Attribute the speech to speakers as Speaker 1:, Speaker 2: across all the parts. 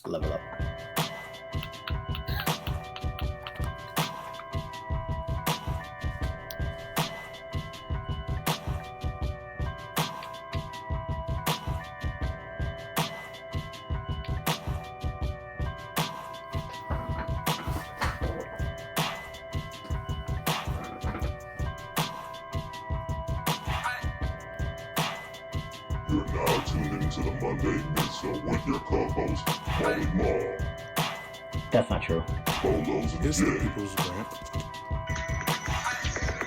Speaker 1: Level up.
Speaker 2: You're now tuned into the Monday Midsole with your co-host, Molly Mall,
Speaker 1: That's not true.
Speaker 2: Bolos and
Speaker 3: It's the
Speaker 2: Jay,
Speaker 3: people's rant.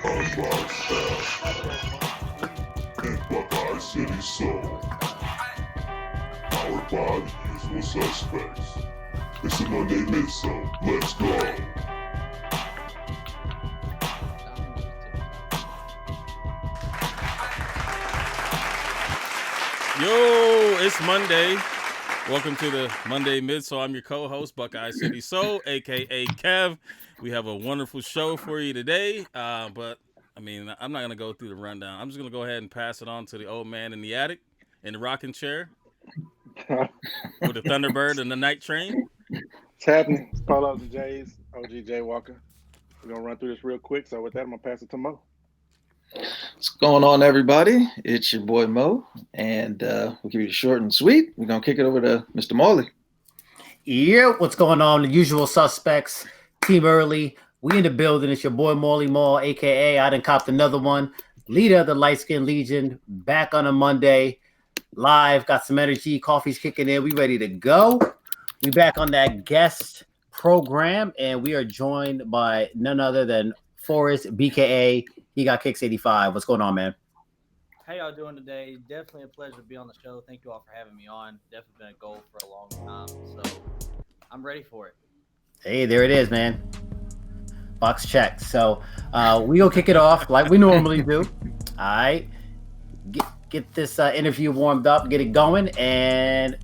Speaker 2: Unboxed App, and Buckeye City Soul. Powered by the usual suspects. It's the Monday Midsole. Let's go.
Speaker 3: Yo, it's Monday. Welcome to the Monday Midsole. I'm your co-host, Buckeye City Soul, aka Kev. We have a wonderful show for you today. But I mean, I'm not gonna go through the rundown. I'm just gonna go ahead and pass it on to the old man in the attic, in the rocking chair, with the Thunderbird and the Night Train.
Speaker 4: It's happening. It's Polos and Jays, OG Jay Walker. We're going to run through this real quick. So with that, I'm going to pass it to Mo.
Speaker 5: What's going on, everybody? It's your boy Mo, and we'll keep it short and sweet. We're going to kick it over to Mr. Marley.
Speaker 1: Yeah, what's going on? The usual suspects, Team Early. We in the building. It's your boy Molly Mall, aka I done copped another one. Leader of the Light Skin Legion, back on a Monday. Live, got some energy, coffee's kicking in. We ready to go. We back on that guest program, and we are joined by none other than Forrest, BKA. He got Kickz 85. What's going on, man?
Speaker 6: How y'all doing today? Definitely a pleasure to be on the show. Thank you all for having me on. Definitely been a goal for a long time, so I'm ready for it.
Speaker 1: Hey, there it is, man. Box checked. So we gonna kick it off like we normally do. All right, get this interview warmed up, get it going, and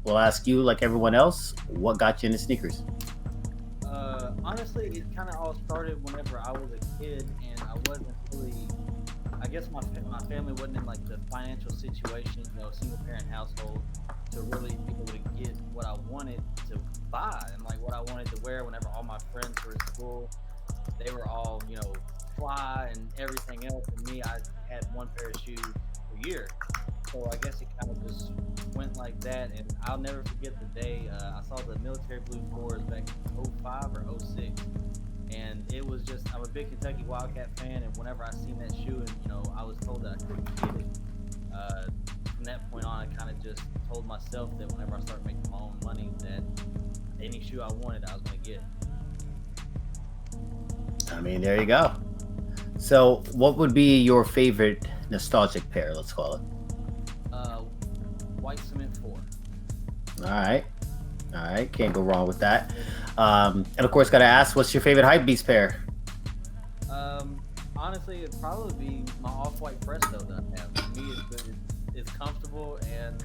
Speaker 1: we'll ask you, like everyone else, what got you into sneakers?
Speaker 6: Honestly, it kind of all started whenever I was a kid, and I wasn't really. I guess my family wasn't in like the financial situation, single parent household, to really be able to get what I wanted to buy and like what I wanted to wear. Whenever all my friends were in school, they were all fly and everything else, and me, I had one pair of shoes a year. So I guess it kind of just went like that, and I'll never forget the day I saw the military blue fours back in 05 or 06, and it was just, I'm a big Kentucky Wildcat fan, and whenever I seen that shoe and I was told that I couldn't get it, from that point on I kind of just told myself that whenever I start making my own money, that any shoe I wanted I was going to get.
Speaker 1: I mean, there you go. So what would be your favorite nostalgic pair, let's call it?
Speaker 6: White Cement 4.
Speaker 1: All right, can't go wrong with that. And of course, gotta ask, what's your favorite Hypebeast pair?
Speaker 6: Honestly, it'd probably be my off-white Presto that I have. To me, it's comfortable, and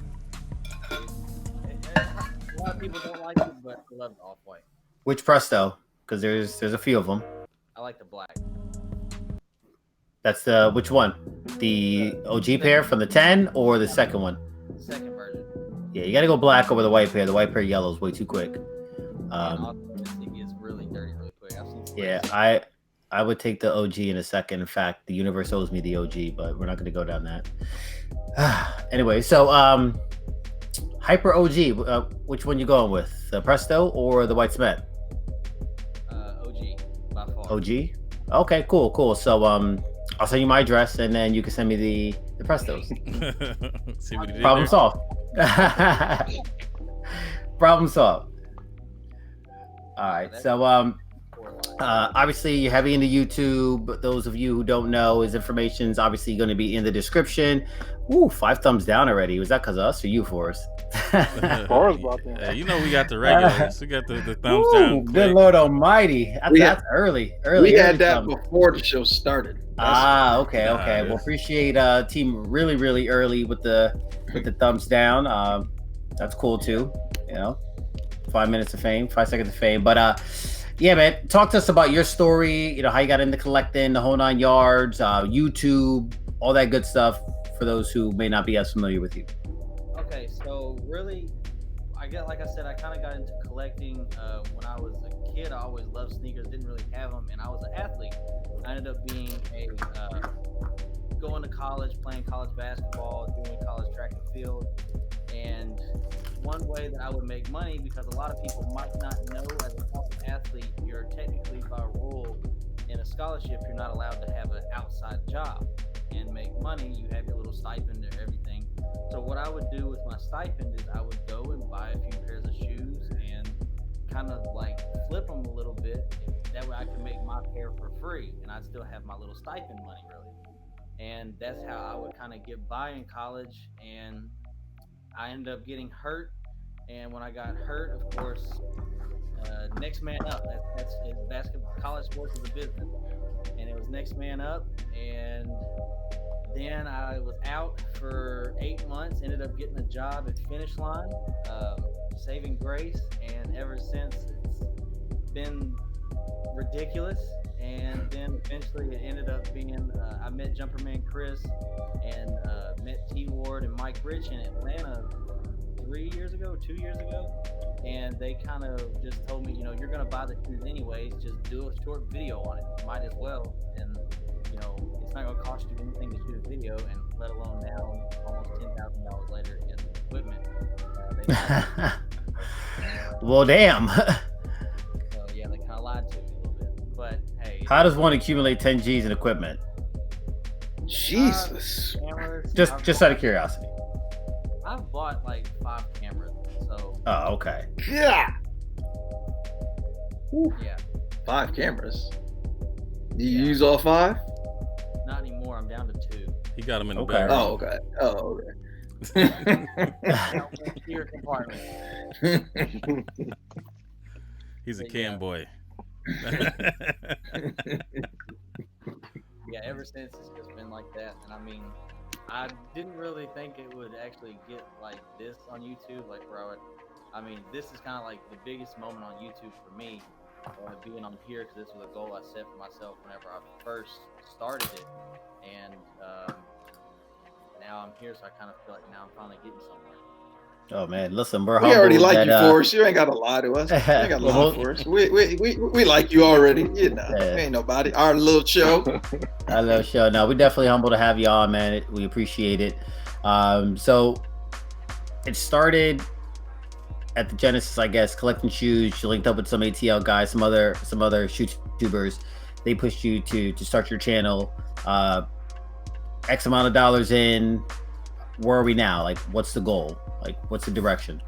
Speaker 6: a lot of people don't like it, but I love the off-white.
Speaker 1: Which Presto? Because there's a few of them.
Speaker 6: I like the black.
Speaker 1: That's the which one? The OG pair from the 10 or the second one?
Speaker 6: Second version.
Speaker 1: Yeah, you gotta go black over the white pair. The white pair yellow is way too quick.
Speaker 6: It gets really dirty really quick. I've seen
Speaker 1: Yeah, I would take the OG in a second. In fact, the universe owes me the OG, but we're not gonna go down that. Anyway, so Hyper OG, which one you going with? The Presto or the White Cement?
Speaker 6: OG by far.
Speaker 1: OG? Okay, cool. So I'll send you my address, and then you can send me the Prestos.
Speaker 3: See what he did
Speaker 1: Problem
Speaker 3: there?
Speaker 1: solved. Problem solved. All right. So obviously you're heavy into YouTube. Those of you who don't know, his information is obviously going to be in the description. Ooh, 5 thumbs down already. Was that because of us or you, Forrest?
Speaker 4: Forrest brought that.
Speaker 3: Yeah, we got the regulars. We got the thumbs
Speaker 1: Ooh,
Speaker 3: down.
Speaker 1: good Lord Almighty. That's early.
Speaker 5: We had
Speaker 1: early
Speaker 5: that
Speaker 1: thumbs.
Speaker 5: before the show started.
Speaker 1: Okay.
Speaker 3: Nice.
Speaker 1: Well, appreciate team really early with the thumbs down. That's cool too. 5 minutes of fame, 5 seconds of fame. But yeah, man, talk to us about your story. How you got into collecting, the whole 9 yards, YouTube, all that good stuff. For those who may not be as familiar with you.
Speaker 6: Okay, so really, I guess, like I said, I kind of got into collecting when I was a kid. I always loved sneakers, didn't really have them, and I was an athlete. I ended up being going to college, playing college basketball, doing college track and field. And one way that I would make money, because a lot of people might not know, as a college athlete, you're technically by rule in a scholarship, you're not allowed to have an outside job and make money. You have your little stipend or everything. So what I would do with my stipend is I would go and buy a few pairs of shoes and kind of like flip them a little bit. That way I can make my pair for free and I'd still have my little stipend money, really. And that's how I would kind of get by in college. And I ended up getting hurt. And when I got hurt, of course, next man up. That's basketball. College sports is a business. And it was next man up. And then I was out for 8 months, ended up getting a job at Finish Line, saving grace, and ever since it's been ridiculous. And then eventually it ended up being, I met Jumperman Chris and met T Ward and Mike Rich in Atlanta 2 years ago, and they kind of just told me, you know, you're gonna buy the shoes anyways, just do a short video on it, might as well. And you know, it's not going to cost you anything to shoot a video, and let alone now, almost $10,000 later in equipment.
Speaker 1: Well, damn.
Speaker 6: So yeah, they kind of lied to me a little bit. But hey,
Speaker 1: How does one accumulate 10 G's in equipment?
Speaker 5: Jesus.
Speaker 6: cameras,
Speaker 1: Just out of curiosity.
Speaker 6: I've bought like 5 cameras, so
Speaker 1: Oh, okay.
Speaker 5: Yeah.
Speaker 6: yeah,
Speaker 5: 5 cameras. Do you use all 5?
Speaker 6: not anymore. I'm down to 2.
Speaker 3: He got him in the
Speaker 1: Okay.
Speaker 3: bag.
Speaker 5: Oh, okay. Oh, okay.
Speaker 6: Here compartment.
Speaker 3: He's a
Speaker 6: But
Speaker 3: cam
Speaker 6: yeah.
Speaker 3: boy.
Speaker 6: Yeah, ever since it's just been like that. And I mean, I didn't really think it would actually get like this on YouTube, like where I mean, this is kind of like the biggest moment on YouTube for me, being on here, because this was a goal I set for myself whenever I first started it. And now I'm here, so I kind of feel like now I'm finally getting somewhere.
Speaker 1: Oh man, listen, we're
Speaker 5: We already
Speaker 1: humbled
Speaker 5: like
Speaker 1: that,
Speaker 5: you, Forrest. You ain't got to lie to us. You ain't got to
Speaker 1: Well,
Speaker 5: lie for us. We like you already. You know,
Speaker 1: Yeah.
Speaker 5: ain't nobody. Our little show.
Speaker 1: I love the show. No, we're definitely humbled to have you on, man. We appreciate it. So it started at the genesis, I guess, collecting shoes. You linked up with some ATL guys, some other shoe tubers. They pushed you to start your channel. X amount of dollars in. Where are we now? Like, what's the goal? Like, what's the direction?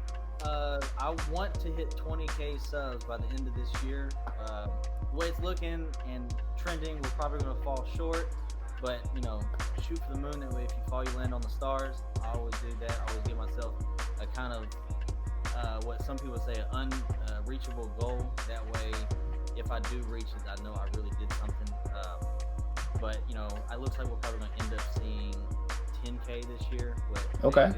Speaker 6: I want to hit 20K subs by the end of this year. The way it's looking and trending, we're probably going to fall short. But, you know, shoot for the moon. That way, if you fall, you land on the stars. I always do that. I always give myself a kind of what some people say an unreachable goal. That way, if I do reach it, I know I really did something. But, you know, it looks like we're probably going to end up seeing 10K this year. But
Speaker 1: Okay.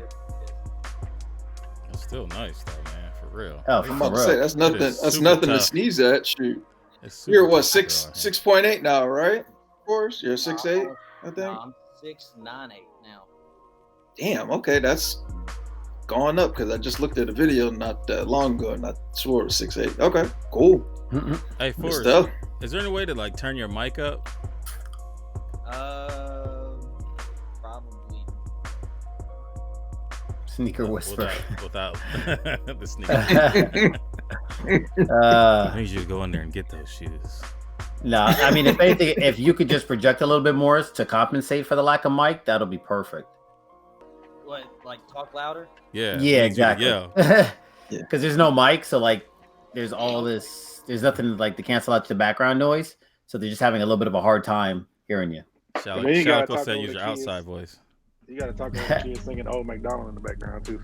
Speaker 3: It's still nice though, man. For real.
Speaker 1: Oh,
Speaker 5: I'm about to say that's nothing.
Speaker 3: is
Speaker 5: That's
Speaker 3: super
Speaker 5: nothing to
Speaker 3: tough.
Speaker 5: sneeze at. Shoot,
Speaker 3: It's super
Speaker 5: you're what
Speaker 3: tough to
Speaker 5: 6.8 now, right? Forrest, you're 6'8", I think.
Speaker 6: I'm 6'9", 8 now.
Speaker 5: Damn. Okay, that's gone up because I just looked at a video not that long ago and I swore it was 6'8". Okay, cool.
Speaker 1: Mm-mm.
Speaker 3: Hey,
Speaker 5: Good
Speaker 3: Forrest,
Speaker 5: stuff.
Speaker 3: is there any way to like turn your mic up?
Speaker 6: Probably.
Speaker 1: Sneaker whisper.
Speaker 3: Without the sneaker. I
Speaker 1: Uh,
Speaker 3: need you to go in there and get those shoes.
Speaker 1: no, I mean, if anything, if you could just project a little bit more to compensate for the lack of mic, that'll be perfect.
Speaker 6: What, like talk louder?
Speaker 3: Yeah. I need
Speaker 1: Yeah,
Speaker 3: you to
Speaker 1: exactly.
Speaker 3: yell.
Speaker 5: Yeah.
Speaker 1: Because there's no mic, so like, there's all this. There's nothing like to cancel out the background noise, so they're just having a little bit of a hard time hearing you.
Speaker 3: Shout
Speaker 4: And then you gotta
Speaker 3: out
Speaker 4: talk
Speaker 3: said
Speaker 4: over
Speaker 3: use
Speaker 4: the
Speaker 3: your
Speaker 4: kids.
Speaker 3: outside voice.
Speaker 4: You got to talk about the kids singing Old McDonald in the background too.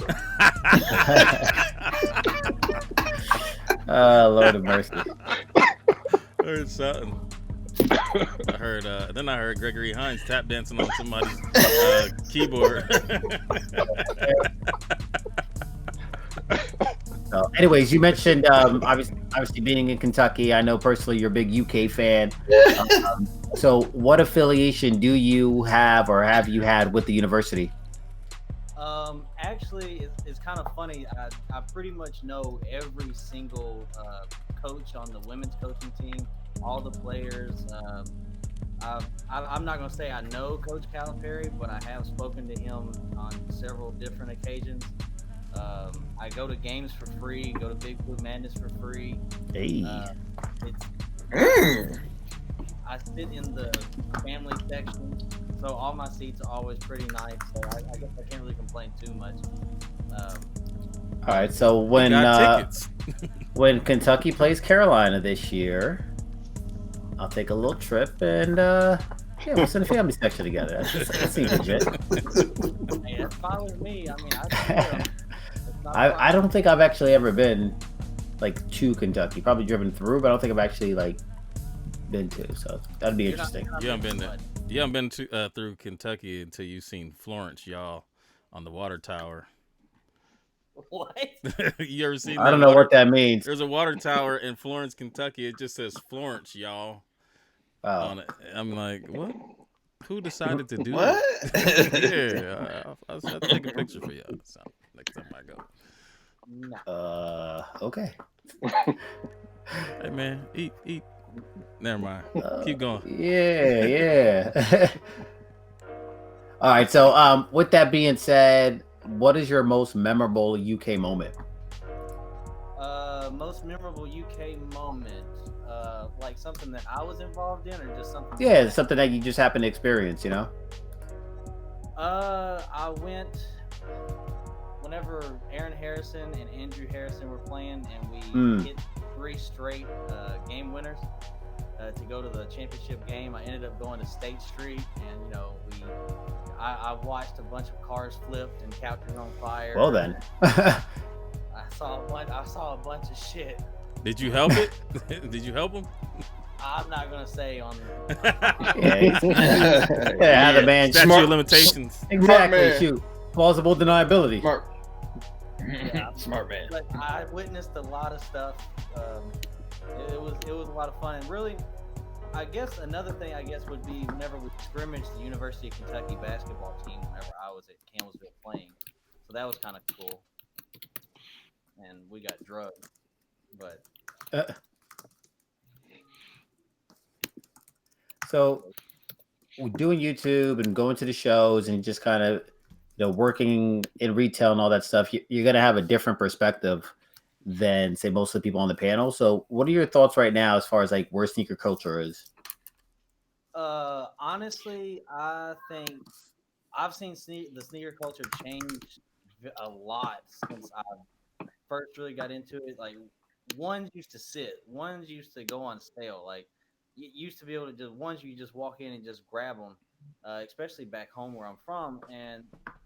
Speaker 4: So.
Speaker 1: Lord of mercy.
Speaker 3: I heard something. I heard then I heard Gregory Hines tap dancing on somebody's keyboard.
Speaker 1: So, anyways, you mentioned obviously being in Kentucky. I know personally you're a big UK fan. So what affiliation do you have or have you had with the university?
Speaker 6: actually, it's kind of funny. I pretty much know every single coach on the women's coaching team, all the players. I'm not going to say I know Coach Calipari, but I have spoken to him on several different occasions. I go to games for free, go to Big Blue Madness for free.
Speaker 1: Hey.
Speaker 6: I sit in the family section, so all my seats are always pretty nice. So I guess I can't really complain too much.
Speaker 1: All right, so
Speaker 3: We got tickets.
Speaker 1: when Kentucky plays Carolina this year, I'll take a little trip and we'll send a family section together. That seems legit.
Speaker 6: Hey, that's fine with me. I mean,
Speaker 1: I don't think I've actually ever been like to Kentucky. Probably driven through, but I don't think I've actually like been to. So that'd be interesting.
Speaker 3: You haven't been to through Kentucky until you've seen Florence, y'all, on the water tower.
Speaker 6: What?
Speaker 3: You ever seen?
Speaker 1: I don't know what that means.
Speaker 3: There's a water tower in Florence, Kentucky. It just says Florence, y'all. On it. I'm like, what? Who decided to do
Speaker 5: What?
Speaker 3: that? Yeah, I'll take a picture for y'all. So next time I go.
Speaker 6: No.
Speaker 1: Okay.
Speaker 3: Hey man, eat. Never mind. Keep going.
Speaker 1: Yeah. All right. So, with that being said, what is your most memorable UK moment?
Speaker 6: Most memorable UK moment, like something that I was involved in, or just something?
Speaker 1: Yeah, something that you just happened to experience. You know.
Speaker 6: I went whenever Aaron Harrison and Andrew Harrison were playing, and we hit 3 straight game winners to go to the championship game. I ended up going to State Street, and I watched a bunch of cars flipped and couches on fire.
Speaker 1: Well then.
Speaker 6: I saw a bunch of shit.
Speaker 3: Did you help it? Did you help him?
Speaker 6: I'm not gonna say on.
Speaker 1: Yeah, the man.
Speaker 3: Statute of limitations.
Speaker 1: Exactly. Shoot. Plausible deniability.
Speaker 5: Smart.
Speaker 6: Yeah,
Speaker 5: Smart man.
Speaker 6: But I witnessed a lot of stuff. It was a lot of fun, and really, I guess another thing would be whenever we scrimmaged the University of Kentucky basketball team. Whenever I was at Campbellsville playing, so that was kind of cool. And we got drugged, but.
Speaker 1: So, doing YouTube and going to the shows and just kind of, working in retail and all that stuff, you're going to have a different perspective than, say, most of the people on the panel. So, what are your thoughts right now as far as like where sneaker culture is?
Speaker 6: Honestly, I think I've seen the sneaker culture change a lot since I first really got into it. Like, ones used to sit, ones used to go on sale. Like, you used to be able to ones you just walk in and just grab them, especially back home where I'm from. And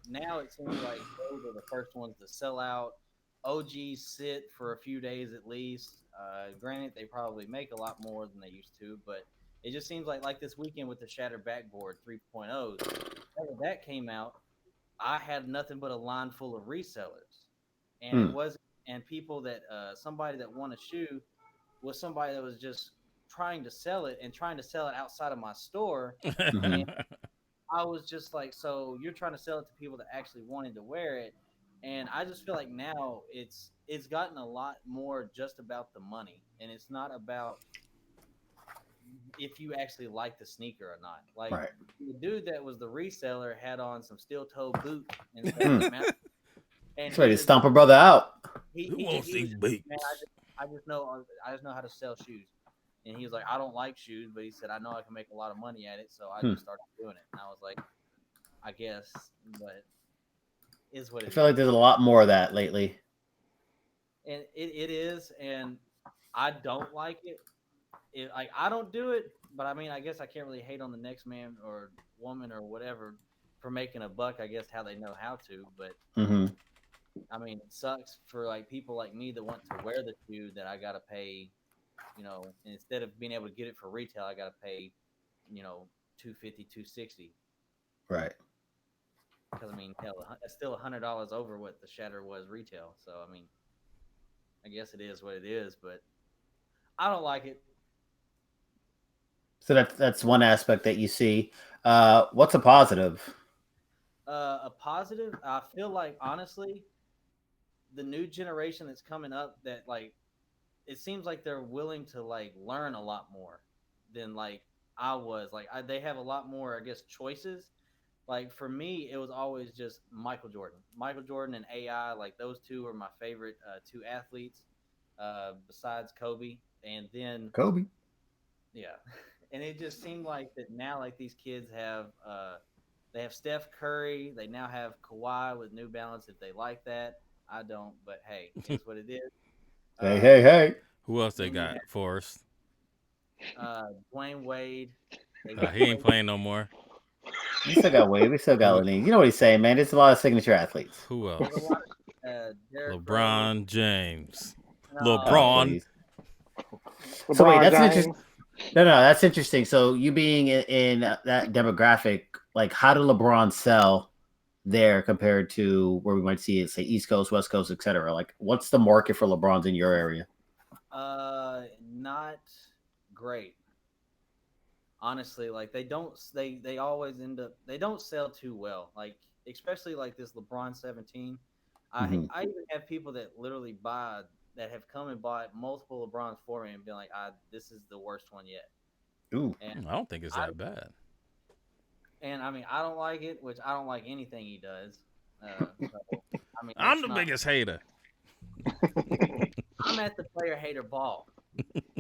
Speaker 6: now it seems like those are the first ones to sell out. OGs sit for a few days at least. Granted, they probably make a lot more than they used to, but it just seems like this weekend with the Shattered Backboard 3.0s, whenever that came out, I had nothing but a line full of resellers. And it wasn't, and people that, somebody that won a shoe was somebody that was just trying to sell it outside of my store. And I was just like, so you're trying to sell it to people that actually wanted to wear it. And I just feel like now it's gotten a lot more just about the money, and it's not about if you actually like the sneaker or not. Like, the dude that was the reseller had on some steel toe boots and
Speaker 1: He's ready to stomp a brother out.
Speaker 3: Who wants these boots?
Speaker 6: I just know how to sell shoes. And he was like, I don't like shoes, but he said, I know I can make a lot of money at it, so I just started doing it. And I was like, I guess, but is what it is.
Speaker 1: I feel like there's a lot more of that lately.
Speaker 6: And it is, and I don't like it. Like, I don't do it, but I mean, I guess I can't really hate on the next man or woman or whatever for making a buck, I guess, how they know how to. But I mean, it sucks for like people like me that want to wear the shoe that I gotta pay, instead of being able to get it for retail, I gotta pay, $250, $260.
Speaker 1: Right.
Speaker 6: Because I mean, hell, it's still $100 over what the Shatter was retail. So I mean, I guess it is what it is, but I don't like it. So
Speaker 1: that's one aspect that you see. What's a positive?
Speaker 6: A positive. I feel like honestly, the new generation that's coming up, that like it seems like they're willing to like learn a lot more than like I was. Like they have a lot more, I guess, choices. Like for me, it was always just Michael Jordan and AI. Like those two are my favorite two athletes, besides Kobe. And then
Speaker 1: Kobe.
Speaker 6: yeah, and it just seemed like that now. Like these kids have, they have Steph Curry. They now have Kawhi with New Balance. If they like that, I don't. But hey, it is what it is.
Speaker 1: Hey,
Speaker 6: Uh,
Speaker 1: hey, hey.
Speaker 3: Who else they
Speaker 6: then you
Speaker 3: got? Forrest.
Speaker 6: have Dwayne Wade. They
Speaker 3: He ain't playing no more.
Speaker 1: We still got Wade. We still got Lenine. You know what he's saying, man. There's a lot of signature athletes.
Speaker 3: Who
Speaker 6: There's a
Speaker 3: else?
Speaker 6: lot of Derrick Rose.
Speaker 3: LeBron James.
Speaker 6: No,
Speaker 3: LeBron.
Speaker 1: Please.
Speaker 4: LeBron
Speaker 1: So wait, that's an
Speaker 4: James.
Speaker 1: interesting. No, that's interesting. So you being in that demographic, like how did LeBron sell there compared to where we might see it, say East Coast, West Coast, etc.? Like, what's the market for LeBrons in your area?
Speaker 6: Not great. Honestly, like they always end up, they don't sell too well. Like especially like this LeBron 17.
Speaker 1: Mhm.
Speaker 6: I even have people that literally buy, that have come and bought multiple LeBrons for me and been like, this is the worst one yet.
Speaker 1: Ooh,
Speaker 6: And
Speaker 3: I don't think it's that bad.
Speaker 6: I mean, I don't like it, which I don't like anything he does. So, I mean,
Speaker 3: I'm
Speaker 6: it's
Speaker 3: the
Speaker 6: not,
Speaker 3: biggest hater.
Speaker 6: I'm at the player hater ball.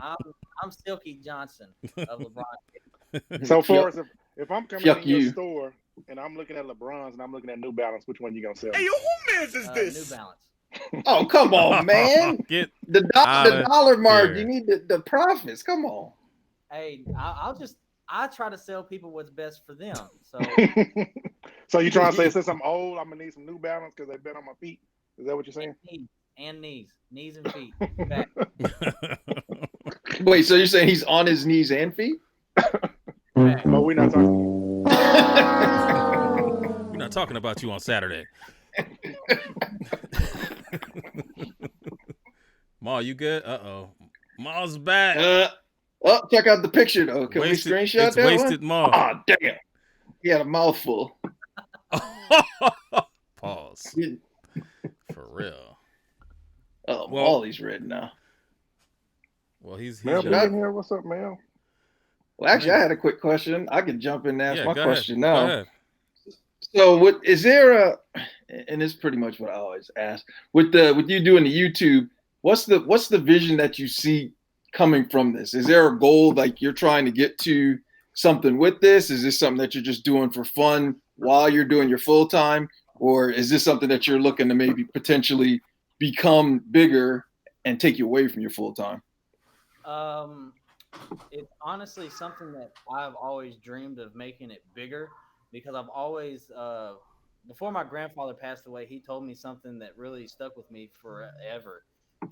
Speaker 6: I'm Silky Johnson of LeBron.
Speaker 4: So Forrest, if I'm coming
Speaker 5: Fuck
Speaker 4: in your
Speaker 5: you.
Speaker 4: store and I'm looking at LeBrons and I'm looking at New Balance, which one you gonna sell?
Speaker 7: Hey,
Speaker 4: me?
Speaker 7: yo, who man's is
Speaker 6: New
Speaker 7: this?
Speaker 6: Balance.
Speaker 5: Oh, come on, man.
Speaker 3: Get
Speaker 5: The
Speaker 3: outta
Speaker 5: dollar mark.
Speaker 3: here.
Speaker 5: You need the profits. Come on.
Speaker 6: Hey, I try to sell people what's best for them. So
Speaker 4: So you trying to say since I'm old, I'm gonna need some New Balance because they've been on my feet? Is that what you're saying?
Speaker 6: knees and feet. Back.
Speaker 5: Wait, so you're saying he's on his knees and feet?
Speaker 6: Back.
Speaker 4: But we're not talking.
Speaker 3: We're not talking about you on Saturday. Ma, you good? Uh-oh. Ma's back.
Speaker 5: Oh, check out the picture though. Can
Speaker 3: Wasted-
Speaker 5: we screenshot
Speaker 3: it's
Speaker 5: that
Speaker 3: wasted
Speaker 5: one?
Speaker 3: Ma.
Speaker 5: Ah, damn. He had a mouthful.
Speaker 3: Pause. For real.
Speaker 5: Oh,
Speaker 3: Well-
Speaker 5: Molly's red now.
Speaker 3: Well, he's
Speaker 4: Mel,
Speaker 3: young.
Speaker 4: be in here. What's up, Mel?
Speaker 5: Well, actually, I had a quick question. I can jump in and ask
Speaker 3: Yeah,
Speaker 5: my
Speaker 3: go
Speaker 5: question
Speaker 3: ahead.
Speaker 5: now.
Speaker 3: Go ahead.
Speaker 5: So, what is there and it's pretty much what I always ask with you doing the YouTube. What's the vision that you see coming from this? Is there a goal like you're trying to get to something with this? Is this something that you're just doing for fun while you're doing your full time, or is this something that you're looking to maybe potentially become bigger and take you away from your full time?
Speaker 6: It's honestly something that I've always dreamed of making it bigger, because I've always before my grandfather passed away, he told me something that really stuck with me forever.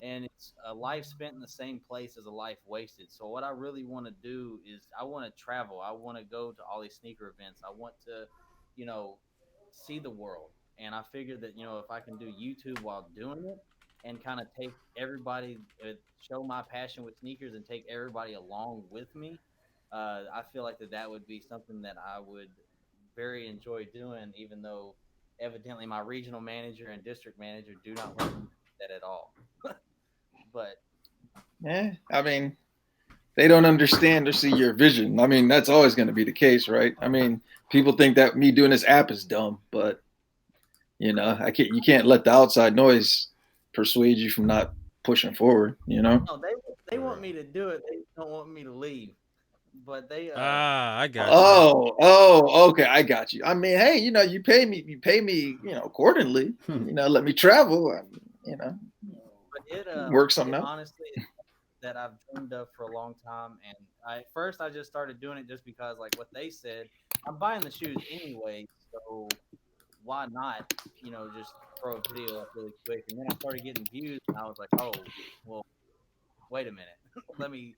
Speaker 6: And it's a life spent in the same place as a life wasted. So what I really want to do is I want to travel. I want to go to all these sneaker events. I want to, see the world. And I figured that, if I can do YouTube while doing it and kind of take everybody, show my passion with sneakers and take everybody along with me, I feel like that would be something that I would very enjoy doing, even though evidently my regional manager and district manager do not want me to do that at all. But
Speaker 5: Yeah, I mean, they don't understand or see your vision. I mean, that's always going to be the case, right? I mean, people think that me doing this app is dumb, but you can't let the outside noise persuade you from not pushing forward.
Speaker 6: no, they want me to do it. They don't want me to leave. But they
Speaker 3: I got you.
Speaker 5: Oh, okay, I got you. I mean, hey, you pay me, accordingly. Let me travel.
Speaker 6: but it
Speaker 5: Work something out.
Speaker 6: honestly is that I've dreamed of for a long time. And at first I just started doing it just because, like what they said, I'm buying the shoes anyway, so why not, just throw a video up really quick. And then I started getting views and I was like, oh, well, wait a minute. Let me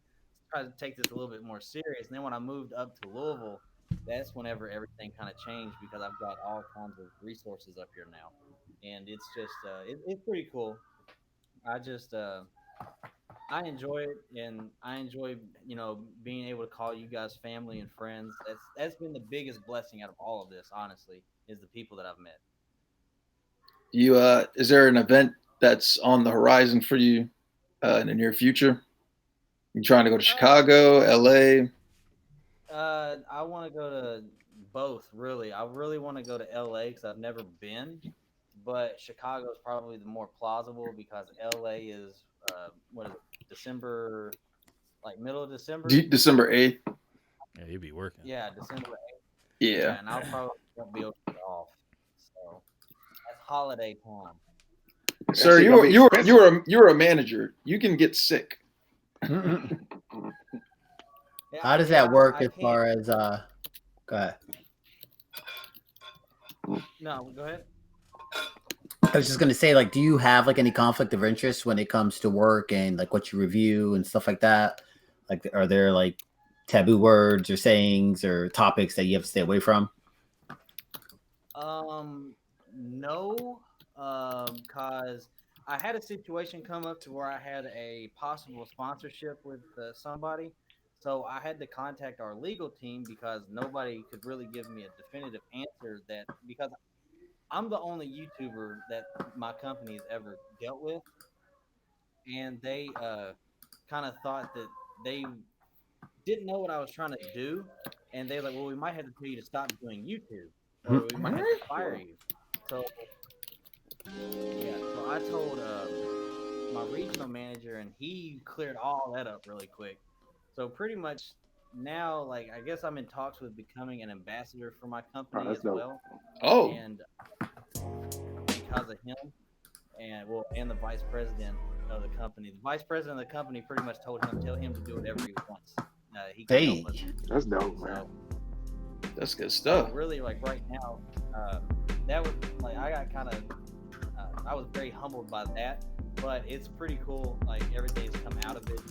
Speaker 6: try to take this a little bit more serious. And then when I moved up to Louisville, that's whenever everything kind of changed, because I've got all kinds of resources up here now. And it's just, it's pretty cool. I just, I enjoy it, and I enjoy, being able to call you guys family and friends. That's been the biggest blessing out of all of this, honestly, is the people that I've met.
Speaker 5: You is there an event that's on the horizon for you in the near future? You trying to go to Chicago, LA?
Speaker 6: I want to go to both, really. I really want to go to LA because I've never been, but Chicago is probably the more plausible because LA is what is it, December, like middle of December?
Speaker 5: December 8th.
Speaker 3: Yeah, you'd be working.
Speaker 6: Yeah, December 8th.
Speaker 5: Yeah.
Speaker 6: And I'll probably won't be able to get off. So that's holiday time.
Speaker 5: Sir, you're a manager. You can get sick.
Speaker 6: Yeah,
Speaker 1: How does that work as far as go ahead.
Speaker 6: No, go ahead.
Speaker 1: I was just gonna say, like, do you have like any conflict of interest when it comes to work and like what you review and stuff like that? Like, are there like taboo words or sayings or topics that you have to stay away from?
Speaker 6: No, because I had a situation come up to where I had a possible sponsorship with somebody. So I had to contact our legal team because nobody could really give me a definitive answer because I'm the only YouTuber that my company has ever dealt with. And they kind of thought that they didn't know what I was trying to do. And they like, well, we might have to tell you to stop doing YouTube or we might have to fire you. So, yeah, so I told my regional manager and he cleared all that up really quick. So pretty much now, like, I guess I'm in talks with becoming an ambassador for my company as well.
Speaker 5: Oh.
Speaker 6: And because of him and the vice president of the company. The vice president of the company pretty much tell him to do whatever he wants. He can help us.
Speaker 4: That's dope, man.
Speaker 6: So,
Speaker 5: that's good stuff.
Speaker 6: So really, like right now, that was like I got kind of, I was very humbled by that. But it's pretty cool. Like everything's come out of it.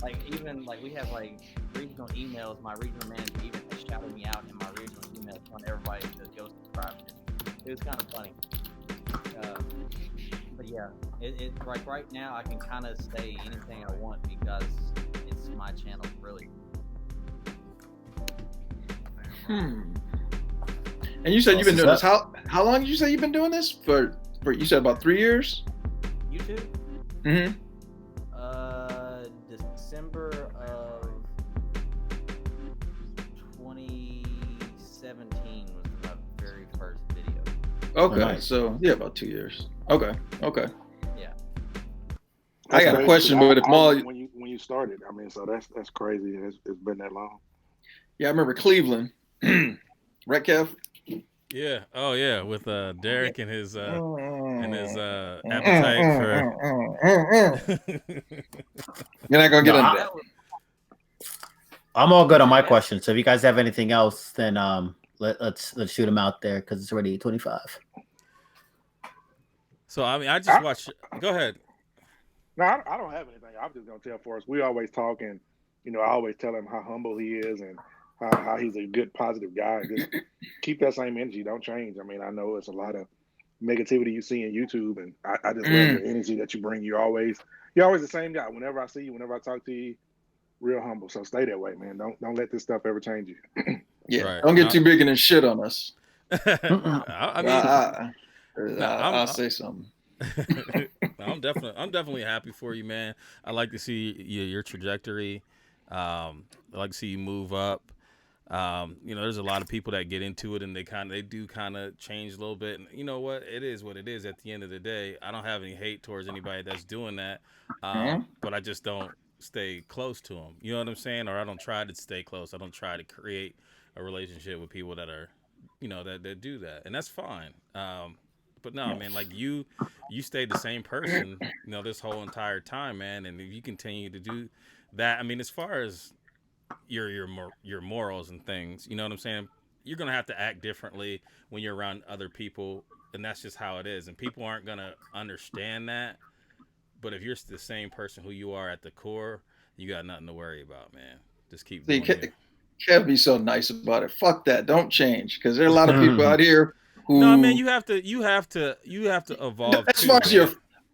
Speaker 6: Like even like we have like regional emails. My regional manager even shouted me out in my regional emails telling everybody to go subscribe. It was kind of funny. But yeah, it like right now I can kind of say anything I want because it's my channel, really.
Speaker 5: And you said you've been doing this. How long did you say you've been doing this for? You said about 3 years.
Speaker 6: YouTube.
Speaker 5: Mm-hmm.
Speaker 6: December of 2017 was my very first video.
Speaker 5: Okay,
Speaker 1: Nice.
Speaker 5: So yeah, about 2 years. Okay.
Speaker 6: Yeah.
Speaker 5: I got a question, but if Molly,
Speaker 4: when you started, I mean, so that's crazy. It's been that long.
Speaker 5: Yeah, I remember Cleveland. Right, Kev?
Speaker 3: Yeah. Oh yeah, with Derek and his appetite for.
Speaker 5: You're not gonna get into that.
Speaker 1: I'm all good on my questions. So if you guys have anything else, then let's shoot them out there because it's already 8:25.
Speaker 3: So I mean, I just watched. Go ahead.
Speaker 4: No, I don't have anything. I'm just gonna tell Forrest. We always talk, and I always tell him how humble he is and how he's a good, positive guy. Just keep that same energy. Don't change. I mean, I know it's a lot of negativity you see in YouTube, and I just love the energy that you bring. You're always the same guy. Whenever I see you, whenever I talk to you, real humble. So stay that way, man. Don't let this stuff ever change you.
Speaker 5: Yeah,
Speaker 3: Right.
Speaker 5: Don't get too big and shit on us.
Speaker 3: I mean,
Speaker 5: I'll say something.
Speaker 3: I'm definitely happy for you, man. I like to see your trajectory. I like to see you move up. There's a lot of people that get into it and they do change a little bit. And you know what? It is what it is at the end of the day. I don't have any hate towards anybody that's doing that. But I just don't stay close to them. You know what I'm saying? Or I don't try to stay close. I don't try to create a relationship with people that are, that do that. And that's fine. But no, man, like you stayed the same person, this whole entire time, man. And if you continue to do that, I mean, as far as your morals and things, you know what I'm saying? You're going to have to act differently when you're around other people. And that's just how it is. And people aren't going to understand that. But if you're the same person who you are at the core, you got nothing to worry about, man. Just keep doing it.
Speaker 5: Can't be so nice about it. Fuck that. Don't change. Because there are a lot of people out here who...
Speaker 3: No, man, you have to evolve.
Speaker 5: That's much your...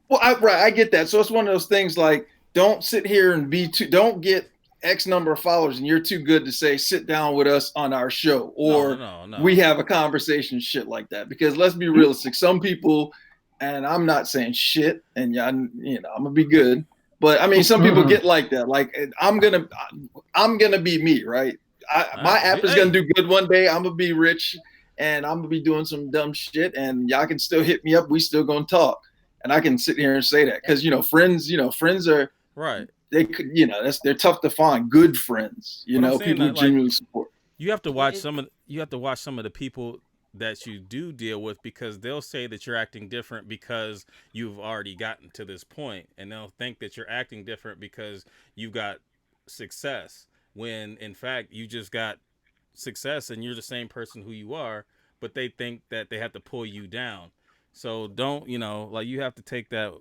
Speaker 5: Well, I get that. So it's one of those things like, don't sit here and don't get X number of followers and you're too good to say sit down with us on our show or
Speaker 3: no.
Speaker 5: we have a conversation, shit like that. Because let's be realistic, some people, and I'm not saying shit, and y'all, you know, I'm gonna be good, but I mean, some people get like that. Like I'm gonna be me, right? My app is gonna do good one day. I'm gonna be rich, and I'm gonna be doing some dumb shit, and y'all can still hit me up. We still gonna talk, and I can sit here and say that because friends are
Speaker 3: right.
Speaker 5: They could, they're tough to find. Good friends, people who genuinely support.
Speaker 3: You have to watch some of the people that you do deal with because they'll say that you're acting different because you've already gotten to this point, and they'll think that you're acting different because you've got success. When in fact you just got success and you're the same person who you are, but they think that they have to pull you down. So don't, you have to take that,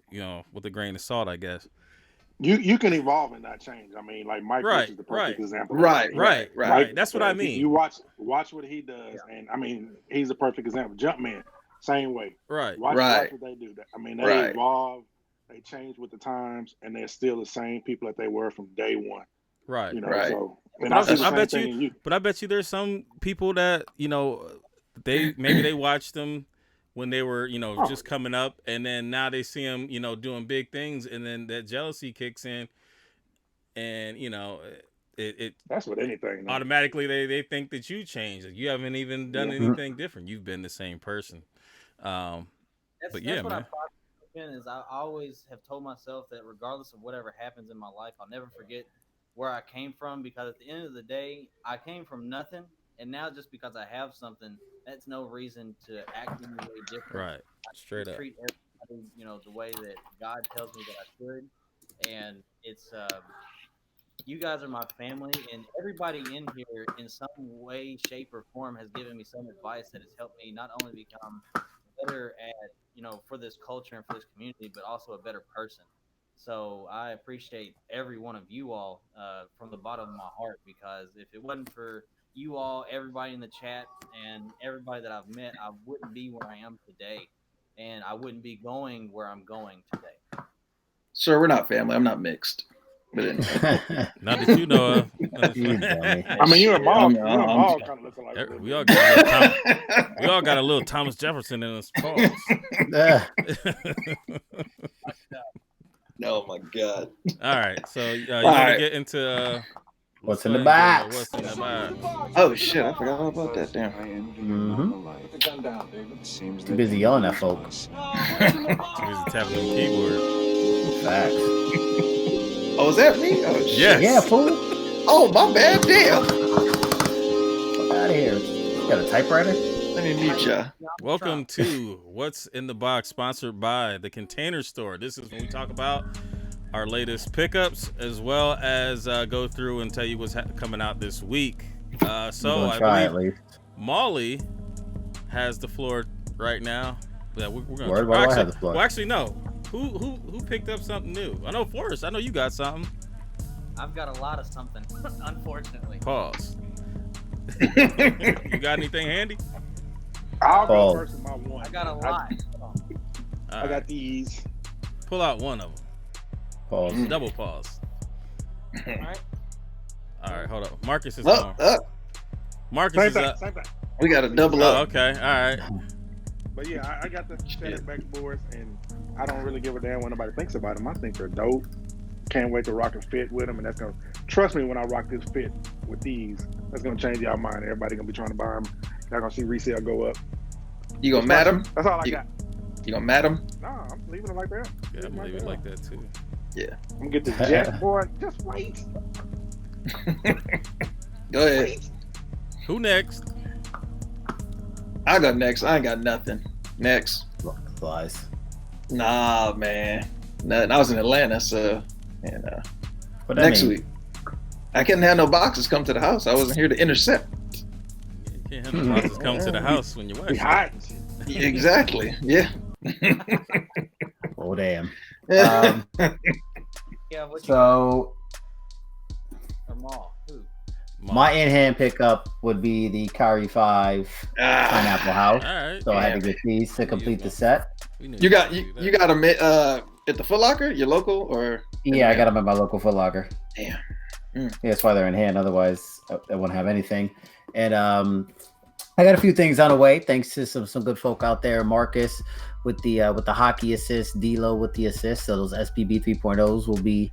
Speaker 3: with a grain of salt, I guess.
Speaker 4: You can evolve and not change. I mean, like Mike Rich is the perfect example.
Speaker 3: Right. That's what I mean.
Speaker 4: You watch what he does, and I mean, he's a perfect example. Jumpman, same way.
Speaker 3: Right.
Speaker 4: Watch what they do. I mean, they evolve, they change with the times, and they're still the same people that they were from day one.
Speaker 3: Right.
Speaker 4: So,
Speaker 3: but I bet you there's some people that they watched them when they were, just coming up, and then now they see them, doing big things, and then that jealousy kicks in, and it
Speaker 4: that's what anything.
Speaker 3: Automatically they think that you changed. You haven't even done anything different. You've been the same person. But yeah, man.
Speaker 6: Is I always have told myself that regardless of whatever happens in my life, I'll never forget where I came from, because at the end of the day, I came from nothing. And now just because I have something, that's no reason to act any way different.
Speaker 3: Right. Straight up.
Speaker 6: Treat everybody, the way that God tells me that I should. And it's you guys are my family, and everybody in here in some way, shape, or form has given me some advice that has helped me not only become better at, for this culture and for this community, but also a better person. So I appreciate every one of you all from the bottom of my heart, because if it wasn't for you all, everybody in the chat, and everybody that I've met, I wouldn't be where I am today, and I wouldn't be going where I'm going today.
Speaker 5: Sir, we're not family. I'm not mixed. But anyway.
Speaker 3: Not that you know of.
Speaker 4: I mean, you and Maul kind of looking like
Speaker 3: we all got a little Thomas Jefferson in us. Pause.
Speaker 5: Oh my God.
Speaker 3: All right, so you want to get into
Speaker 1: what's in the box?
Speaker 3: What's in the box?
Speaker 5: Oh shit, I forgot all about that. Damn.
Speaker 1: Too busy yelling at folks.
Speaker 3: Too busy tapping on the keyboard.
Speaker 1: Facts.
Speaker 5: Oh, is that me? Oh shit.
Speaker 3: Yes.
Speaker 1: Yeah, fool.
Speaker 5: Oh, my bad. Damn.
Speaker 1: Fuck out of here. You got a typewriter?
Speaker 5: Let me mute ya.
Speaker 3: Welcome to What's in the Box, sponsored by The Container Store. This is when we talk about our latest pickups, as well as go through and tell you what's coming out this week. So I believe Molly has the floor right now. Yeah, we're going to
Speaker 1: have the floor.
Speaker 3: Well, actually, no. Who picked up something new? I know Forrest. I know you got something.
Speaker 6: I've got a lot of something, unfortunately.
Speaker 3: Pause. You got anything handy?
Speaker 4: I'll go first with my one.
Speaker 6: I got a lot.
Speaker 4: I got these.
Speaker 3: Pull out one of them.
Speaker 1: Pause.
Speaker 3: Double pause.
Speaker 6: All
Speaker 3: right, hold up. Marcus is on. Marcus is up.
Speaker 4: Same thing.
Speaker 5: We got to double up.
Speaker 3: Okay, all right.
Speaker 4: But yeah, I got the static backboards, and I don't really give a damn when nobody thinks about them. I think they're dope. Can't wait to rock a fit with them, and that's gonna trust me when I rock this fit with these. That's gonna change y'all mind. Everybody gonna be trying to buy them. Y'all gonna see resale go up.
Speaker 5: You gonna mat them?
Speaker 4: That's all I got.
Speaker 5: You gonna mat them?
Speaker 4: Nah, I'm leaving it like that.
Speaker 3: Yeah, I'm leaving it like that too.
Speaker 5: Yeah.
Speaker 4: I'm gonna get the jet, boy. Just wait.
Speaker 5: Go ahead.
Speaker 4: Wait.
Speaker 3: Who next?
Speaker 5: I got next. I ain't got nothing. Next.
Speaker 1: Flies.
Speaker 5: Nah, man. Nothing. I was in Atlanta, so
Speaker 1: Next
Speaker 5: week. I couldn't have no boxes come to the house. I wasn't here to intercept.
Speaker 3: You can't have the boxes come to the house when you're
Speaker 4: hot.
Speaker 5: Exactly. Yeah.
Speaker 1: Oh damn.
Speaker 6: Yeah.
Speaker 1: So
Speaker 6: Who?
Speaker 1: my in-hand pickup would be the Kari 5 Pineapple House.
Speaker 3: All right.
Speaker 1: So I had to get these to complete the set.
Speaker 5: You got them at the Foot Locker, your local, or?
Speaker 1: Yeah, I got them at my local Foot Locker.
Speaker 5: Damn.
Speaker 1: Yeah, that's why they're in hand. Otherwise, I wouldn't have anything. And I got a few things on the way, thanks to some good folk out there. Marcus with the hockey assist, D-Lo with the assist. So those SPB 3.0s will be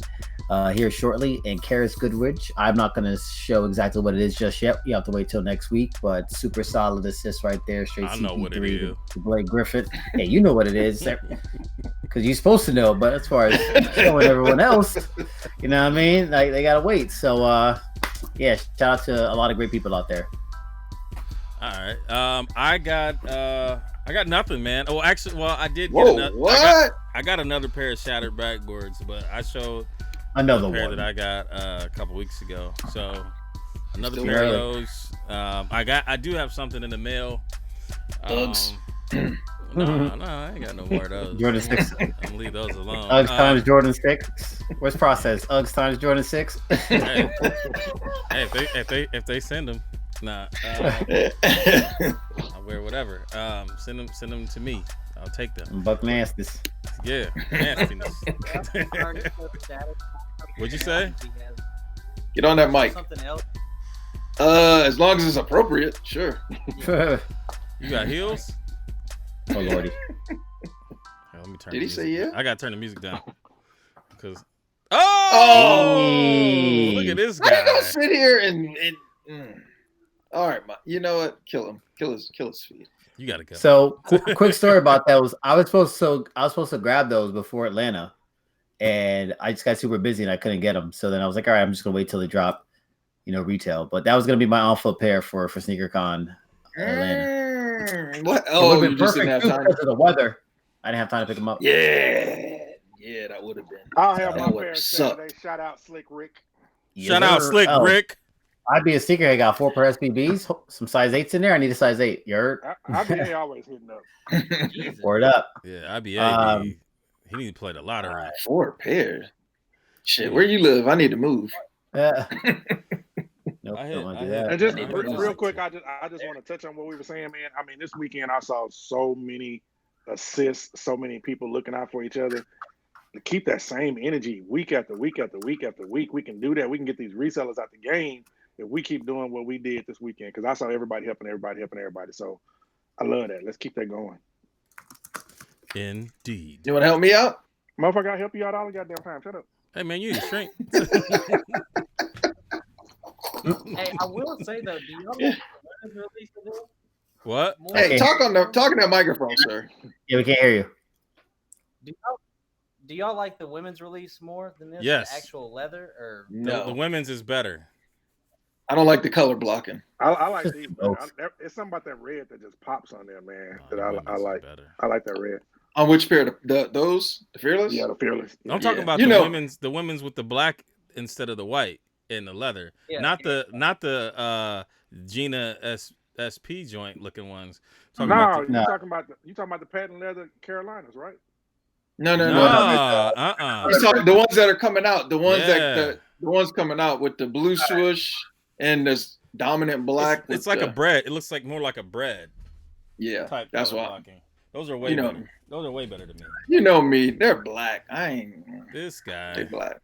Speaker 1: here shortly. And Karis Goodrich, I'm not going to show exactly what it is just yet. You have to wait till next week, but super solid assist right there. Straight
Speaker 3: I know what it
Speaker 1: CP3
Speaker 3: is.
Speaker 1: to Blake Griffin. Yeah, you know what it is. Because you're supposed to know, but as far as showing everyone else, you know what I mean? Like, they got to wait. So, yeah, shout out to a lot of great people out there.
Speaker 3: All right. I got nothing, man. Oh, actually, well, I did
Speaker 5: Whoa,
Speaker 3: get another.
Speaker 5: what?
Speaker 3: I got another pair of shattered backboards, but I showed
Speaker 1: Another
Speaker 3: a pair
Speaker 1: one.
Speaker 3: that I got a couple weeks ago. So another
Speaker 5: Still
Speaker 3: pair of
Speaker 1: early.
Speaker 3: those. I do have something in the mail.
Speaker 5: Uggs.
Speaker 3: No, I ain't got no more of those.
Speaker 1: Jordan 6.
Speaker 3: I'm gonna leave those alone.
Speaker 1: Uggs times Jordan 6. What's process? Uggs times Jordan 6.
Speaker 3: Hey, if they send them, nah, I'll wear whatever. Send them to me. I'll take them.
Speaker 1: Buck Nastis.
Speaker 3: Yeah, nastiness. What'd you say?
Speaker 5: Get on that mic.
Speaker 6: Something else.
Speaker 5: As long as it's appropriate, sure.
Speaker 1: Oh
Speaker 3: You got heels?
Speaker 1: lordy.
Speaker 3: Hey, let me turn.
Speaker 5: Did
Speaker 3: the
Speaker 5: he say
Speaker 3: music
Speaker 5: yeah?
Speaker 3: down. I gotta turn the music down because.
Speaker 5: Oh!
Speaker 3: Oh! Look at this
Speaker 5: I ain't gonna
Speaker 3: guy.
Speaker 5: sit here and all right, you know what? Kill him. Kill his feet.
Speaker 3: You gotta go.
Speaker 1: So quick story about that was I was supposed to grab those before Atlanta, and I just got super busy and I couldn't get them. So then I was like, all right, I'm just gonna wait till they drop, retail. But that was gonna be my on-foot pair for SneakerCon Atlanta.
Speaker 5: What?
Speaker 1: It
Speaker 5: Oh,
Speaker 1: would have
Speaker 5: you
Speaker 1: been
Speaker 5: just didn't have
Speaker 1: perfect too
Speaker 5: time.
Speaker 1: because of the weather. I didn't have time to pick them up.
Speaker 5: Yeah, that would have been.
Speaker 4: I'll have
Speaker 5: That
Speaker 4: my
Speaker 5: would
Speaker 4: pair
Speaker 5: have sucked.
Speaker 4: Saturday. Shout out Slick Rick.
Speaker 3: Shout out
Speaker 1: Yes,
Speaker 3: Slick
Speaker 1: sir. Oh,
Speaker 3: Rick.
Speaker 1: I'd be a sneaker. I got 4 pair SPBs, some size 8s in there. I need a size 8. You heard?
Speaker 4: IBA always hitting up.
Speaker 6: Jesus.
Speaker 1: Word up.
Speaker 3: Yeah, IBA. He need to play the lottery.
Speaker 5: 4 pairs. Shit, where you live? I need to move.
Speaker 1: Nope,
Speaker 3: I hit-
Speaker 1: don't want
Speaker 3: I
Speaker 1: to do
Speaker 3: hit-
Speaker 1: that.
Speaker 4: And just
Speaker 5: I need to
Speaker 4: real
Speaker 5: know.
Speaker 4: quick, I just want to touch on what we were saying, man. I mean, this weekend I saw so many assists, so many people looking out for each other. To keep that same energy week after week after week after week, we can do that. We can get these resellers out the game if we keep doing what we did this weekend. Because I saw everybody helping everybody. So I love that. Let's keep that going.
Speaker 3: Indeed.
Speaker 5: You want to help me out?
Speaker 4: Motherfucker, I help you out all the goddamn time. Shut up.
Speaker 3: Hey man, you need to shrink.
Speaker 6: Hey, I will say though, do y'all like the women's release of this?
Speaker 3: What?
Speaker 6: More
Speaker 5: Hey,
Speaker 1: Okay.
Speaker 5: talk on that microphone, sir.
Speaker 1: Yeah, we can't hear you.
Speaker 6: Do y'all like the women's release more than this?
Speaker 3: Yes.
Speaker 6: The actual leather or
Speaker 5: No,
Speaker 3: The women's is better.
Speaker 5: I don't like the color blocking.
Speaker 4: I like these. Man.
Speaker 1: Both.
Speaker 4: It's something about that red that just pops on there, man.
Speaker 3: No,
Speaker 4: That
Speaker 3: the
Speaker 4: I
Speaker 3: women's is
Speaker 4: like.
Speaker 3: better.
Speaker 4: I like that red.
Speaker 5: On which pair? The Fearless?
Speaker 4: Yeah, the fearless. Yeah.
Speaker 3: I'm talking
Speaker 5: Yeah.
Speaker 3: about
Speaker 5: You know-
Speaker 3: the women's with the black instead of the white in the leather.
Speaker 6: Yeah.
Speaker 3: Not the Gina SP joint looking ones. Talking
Speaker 4: No,
Speaker 3: about
Speaker 1: No.
Speaker 4: you talking about the patent leather Carolinas, right?
Speaker 5: No.
Speaker 3: no.
Speaker 5: He's talking the ones that are coming out. The ones
Speaker 3: Yeah.
Speaker 5: the ones coming out with the blue swoosh and this dominant black.
Speaker 3: It's like a bread. It looks like more like a bread type.
Speaker 5: That's
Speaker 3: color
Speaker 5: why.
Speaker 3: blocking. Those are way
Speaker 5: You know
Speaker 3: better. Those are way better to me.
Speaker 5: You know me. They're black. I ain't.
Speaker 3: This guy.
Speaker 5: They black.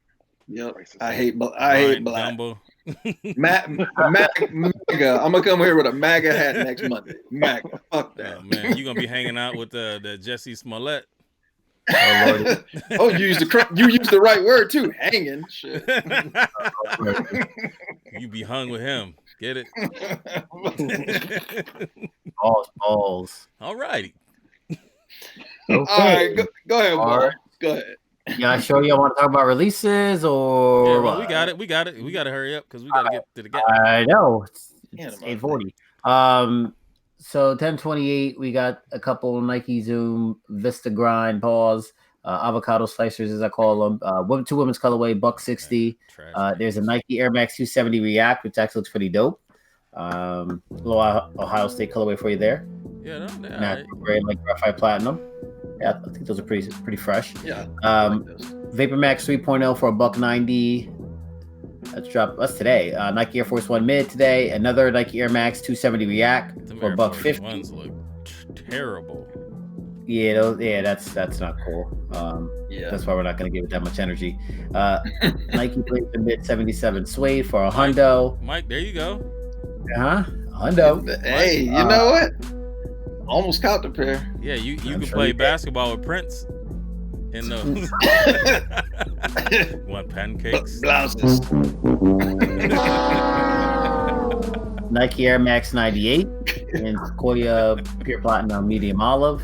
Speaker 5: Yep.
Speaker 4: Racist.
Speaker 5: I hate
Speaker 3: Brian
Speaker 5: black.
Speaker 3: Dumbo.
Speaker 5: MAGA. I'm gonna come here with a MAGA hat next Monday. MAGA. Fuck that.
Speaker 3: Oh man, you gonna be hanging out with the Jesse Smollett.
Speaker 1: Oh, Lordy.
Speaker 5: Oh, you used the right word too. Hanging. Shit.
Speaker 3: You be hung with him. Get it?
Speaker 1: Balls.
Speaker 3: All righty.
Speaker 1: Okay.
Speaker 5: All right, go ahead,
Speaker 1: All
Speaker 5: Paul.
Speaker 1: right.
Speaker 5: Go ahead.
Speaker 1: Yeah, sure. Y'all want to talk about releases or?
Speaker 3: Yeah, well,
Speaker 1: what?
Speaker 3: we got it. We got to hurry up because we got to get to the game.
Speaker 1: I know.
Speaker 5: Yeah,
Speaker 1: It's
Speaker 5: the
Speaker 1: 8:40. So 10:28. We got a couple Nike Zoom Vista Grind pause, avocado slicers as I call them. 2 women's colorway, $160.
Speaker 3: Trash.
Speaker 1: There's a Nike Air Max 270 React, which actually looks pretty dope. Little Ohio State colorway for you there.
Speaker 3: Yeah, no, all right.
Speaker 1: Natural gray, like graphite platinum. Yeah, I think those are pretty fresh.
Speaker 5: Yeah. I like those.
Speaker 1: Vapor Max 3.0 for $190. That's today. Nike Air Force One Mid today. Another Nike Air Max 270 React
Speaker 3: Them
Speaker 1: for
Speaker 3: Air Force
Speaker 1: $150.
Speaker 3: Ones look terrible.
Speaker 1: Yeah, that's not cool.
Speaker 5: Yeah.
Speaker 1: That's why we're not going to give it that much energy. Nike plays the mid 77 suede for a
Speaker 3: Mike.
Speaker 1: hundo.
Speaker 3: Mike, there you go.
Speaker 1: Hundo.
Speaker 5: Hey, you know what? Almost caught the pair.
Speaker 3: Yeah, you
Speaker 1: I'm
Speaker 3: can
Speaker 1: sure
Speaker 3: play
Speaker 1: you did.
Speaker 3: basketball with Prince in those. Want pancakes?
Speaker 5: Blouses.
Speaker 1: Nike Air Max 98 in Sequoia Pure Platinum Medium Olive.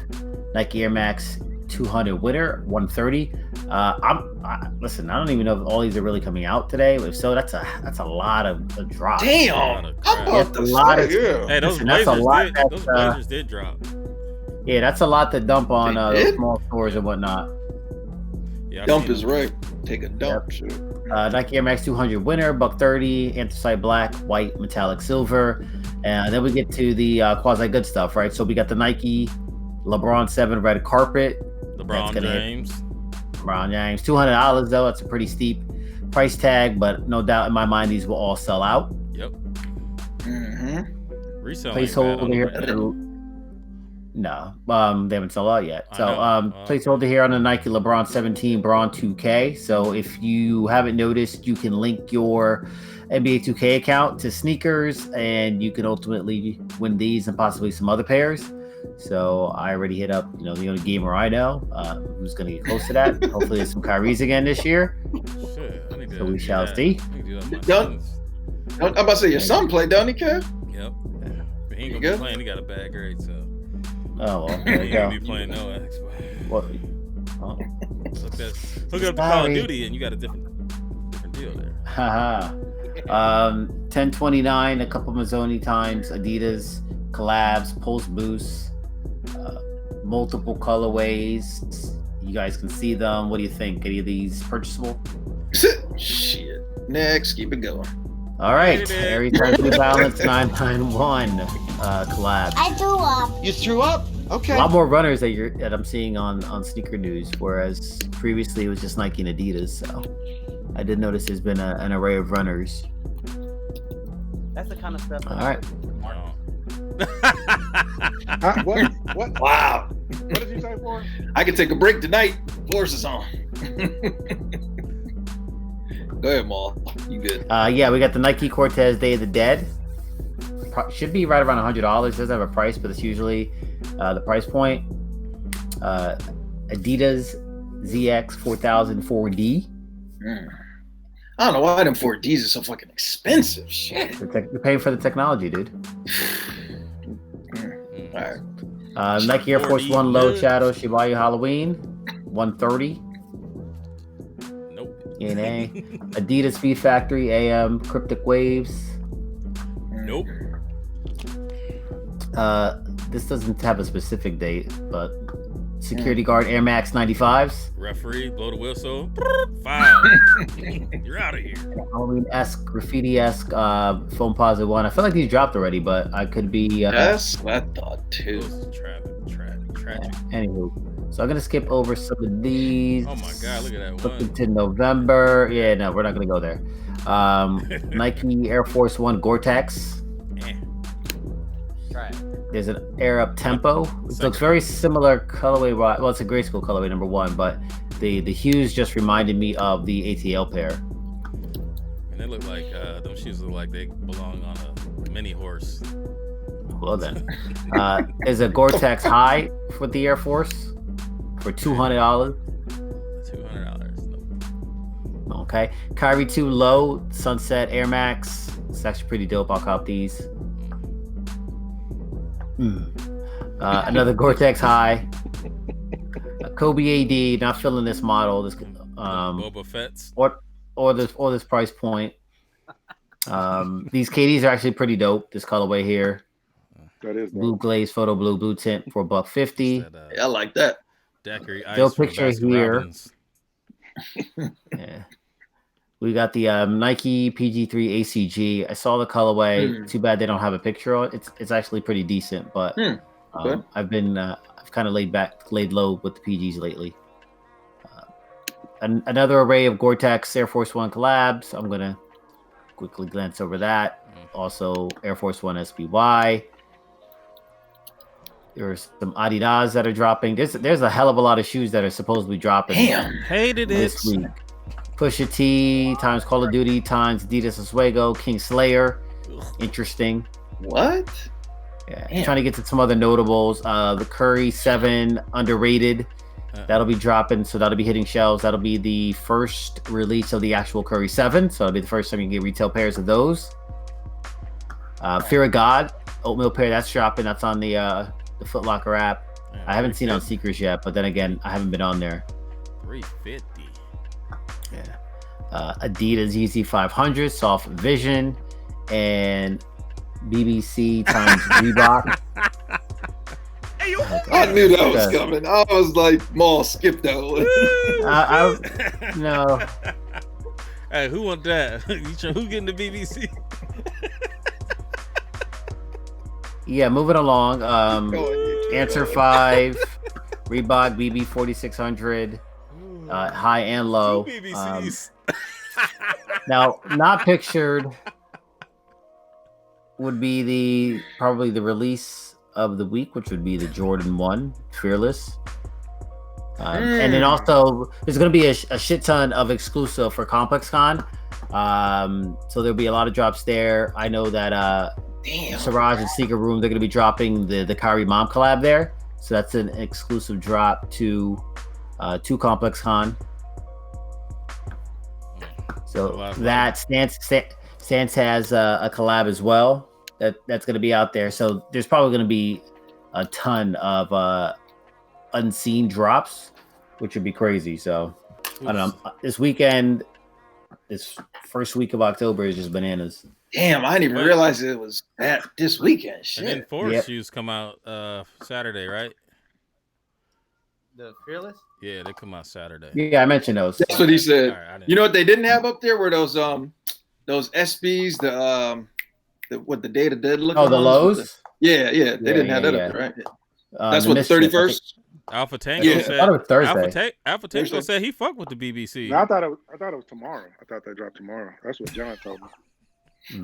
Speaker 1: Nike Air Max 200 Winter 130. Listen, I don't even know if all these are really coming out today. If so, that's a lot of drops.
Speaker 5: Damn. I'm about to
Speaker 1: That's a lot
Speaker 5: say,
Speaker 1: of-
Speaker 5: yeah.
Speaker 3: Hey, those
Speaker 1: Listen, that's a lot
Speaker 3: Blazers did drop.
Speaker 1: Yeah, that's a lot to dump on
Speaker 5: They
Speaker 1: those
Speaker 5: did?
Speaker 1: small stores and whatnot.
Speaker 3: Yeah, I've
Speaker 5: Dump
Speaker 3: seen
Speaker 5: is
Speaker 3: them.
Speaker 5: right. Take a dump. Shit.
Speaker 1: Nike Air Max 200 Winter, $130, anthracite black, white, metallic silver. And then we get to the quasi good stuff, right? So we got the Nike LeBron 7 red carpet.
Speaker 3: LeBron
Speaker 1: gonna hit.
Speaker 3: James.
Speaker 1: LeBron James, $200 though. That's a pretty steep price tag, but no doubt in my mind these will all sell out.
Speaker 3: Yep.
Speaker 5: Mm-hmm.
Speaker 3: Resale ain't bad on
Speaker 1: Placeholder
Speaker 3: the
Speaker 1: here.
Speaker 3: way.
Speaker 1: No, they haven't sold out yet.
Speaker 3: I
Speaker 1: So,
Speaker 3: know.
Speaker 1: placeholder here on the Nike LeBron 17 Braun 2K. So, if you haven't noticed, you can link your NBA 2K account to sneakers, and you can ultimately win these and possibly some other pairs. So, I already hit up, the only gamer I know who's going to get close to that. Hopefully, there's some Kyrie's again this year.
Speaker 3: Shit, I need to
Speaker 1: So we
Speaker 3: do
Speaker 1: shall
Speaker 3: that.
Speaker 1: see.
Speaker 3: I need to do that with my
Speaker 5: Don't-
Speaker 3: sons.
Speaker 5: I'm about to say your son played, don't he, Kev?
Speaker 3: Yep. But he ain't
Speaker 5: You
Speaker 3: gonna
Speaker 5: good?
Speaker 3: be playing. He got a bad grade, so
Speaker 1: Oh, well,
Speaker 3: he
Speaker 1: there
Speaker 3: ain't
Speaker 1: you
Speaker 3: gonna
Speaker 1: go.
Speaker 3: be playing no X.
Speaker 1: What? Oh.
Speaker 3: Look up the Call of
Speaker 1: Sorry.
Speaker 3: Duty, and you got a different deal there.
Speaker 1: Haha. 1029, a couple Mazzoni times, Adidas, collabs, Pulse Boost, multiple colorways. You guys can see them. What do you think? Any of these purchasable?
Speaker 5: Shit. Next, keep it going.
Speaker 1: All right.
Speaker 3: Made it.
Speaker 1: Aries Times New Balance 991 collab.
Speaker 7: I threw up.
Speaker 8: You threw up? Okay.
Speaker 1: A lot more runners that I'm seeing on Sneaker News, whereas previously it was just Nike and Adidas. So I did notice there's been an array of runners.
Speaker 6: That's the kind of stuff.
Speaker 1: All right.
Speaker 3: No.
Speaker 4: Huh? What?
Speaker 5: Wow.
Speaker 4: What did you say, Forrest?
Speaker 5: I can take a break tonight. Force is on. Go ahead, Maul. You good?
Speaker 1: Yeah, we got the Nike Cortez Day of the Dead. Should be right around $100. Doesn't have a price, but it's usually the price point. Adidas ZX 4000 4D.
Speaker 5: I don't know why them 4Ds are so fucking expensive. Shit.
Speaker 1: You're paying for the technology, dude.
Speaker 5: All right.
Speaker 1: Nike Air Force
Speaker 3: 4D
Speaker 1: One Low
Speaker 3: goods.
Speaker 1: Shadow Shibuya Halloween 130.
Speaker 3: Nope.
Speaker 1: NA. Adidas Speed Factory AM Cryptic Waves.
Speaker 3: Nope.
Speaker 1: This doesn't have a specific date, but Security Guard Air Max 95s.
Speaker 3: Referee, blow the whistle. Foul. You're out of here.
Speaker 1: Halloween-esque, graffiti-esque, foam positive one. I feel like these dropped already, but I could be.
Speaker 5: That's what I thought too.
Speaker 3: Those is tragic.
Speaker 1: Anywho, so I'm gonna skip over some of these.
Speaker 3: Oh my God, look at that
Speaker 1: Looking
Speaker 3: one.
Speaker 1: to November. Yeah, no, we're not gonna go there. Nike Air Force One Gore-Tex.
Speaker 3: Eh.
Speaker 6: Right.
Speaker 1: There's an Air Up Tempo. It looks very similar colorway. Well, it's a gray school colorway number one, but the hues just reminded me of the ATL pair.
Speaker 3: And they look like them shoes look like they belong on a mini horse.
Speaker 1: Well then, there's a Gore-Tex High for the Air Force for $200.
Speaker 3: $200. Nope.
Speaker 1: Okay, Kyrie 2 Low Sunset Air Max. It's actually pretty dope. I'll cop these. Another Gore-Tex High. Kobe AD. Not feeling this model. This
Speaker 3: Boba Fett's.
Speaker 1: or this price point. These KDs are actually pretty dope. This colorway here,
Speaker 4: That is
Speaker 1: blue
Speaker 4: dope.
Speaker 1: glaze photo blue tint for $150.
Speaker 3: That,
Speaker 5: Yeah, I like that.
Speaker 3: daiquiri
Speaker 1: Still
Speaker 3: ice from
Speaker 1: picture
Speaker 3: Baskin
Speaker 1: here.
Speaker 3: Robbins.
Speaker 1: Yeah. We got the Nike PG3 ACG. I saw the colorway. Too bad they don't have a picture on it. It's actually pretty decent, but
Speaker 5: Okay.
Speaker 1: I've kind of laid low with the PGs lately. Another array of Gore-Tex Air Force One collabs. I'm gonna quickly glance over that. Also, Air Force One SBY. There's some Adidas that are dropping. There's a hell of a lot of shoes that are supposedly dropping.
Speaker 5: Damn.
Speaker 3: Hated it.
Speaker 1: This week. Pusha T times Call of Duty times Adidas Oswego, King Slayer. Interesting.
Speaker 5: What?
Speaker 1: Yeah.
Speaker 5: Damn.
Speaker 1: Trying to get to some other notables. The Curry 7 underrated. That'll be dropping, so that'll be hitting shelves. That'll be the first release of the actual Curry 7, so it'll be the first time you can get retail pairs of those. Fear of God, oatmeal pair, that's dropping. That's on the Foot Locker app.
Speaker 3: Yeah,
Speaker 1: I haven't seen it on Seekers yet, but then again, I haven't been on there.
Speaker 3: 350.
Speaker 1: Yeah. Adidas Yeezy 500, Soft Vision, and BBC times Reebok.
Speaker 5: I knew that was coming. I was like, Maul, skip that one.
Speaker 1: No.
Speaker 3: Hey, who want that? Who getting the BBC?
Speaker 1: Yeah, moving along. Answer 5, Reebok BB 4600, high and low.
Speaker 3: Two BBCs.
Speaker 1: Now, not pictured would be probably the release of the week, which would be the Jordan 1 Fearless. And then also there's going to be a shit ton of exclusive for ComplexCon. So there'll be a lot of drops there. I know that Siraj and Secret Room, they're going to be dropping the Kyrie Mom collab there. So that's an exclusive drop to ComplexCon. So that Stance has a collab as well. That's going to be out there. So there's probably going to be a ton of unseen drops, which would be crazy. So I don't know. This weekend, this first week of October is just bananas.
Speaker 5: Damn, I didn't even realize it was this weekend. Shit.
Speaker 3: And then Forrest shoes come out Saturday, right?
Speaker 6: The Fearless?
Speaker 3: Yeah, they come out Saturday.
Speaker 1: Yeah, I mentioned those.
Speaker 5: That's what he said.
Speaker 3: Right,
Speaker 5: you know what they didn't have up there were those SBs, the Day of the Dead look.
Speaker 1: Oh, the lows?
Speaker 5: They didn't have that up there, right? That's what, the 31st?
Speaker 3: Alpha Tango said.
Speaker 1: I thought it was Thursday.
Speaker 3: Alpha Tango said he fucked with the BBC.
Speaker 4: No, I thought it was tomorrow. I thought they dropped tomorrow. That's what John told me.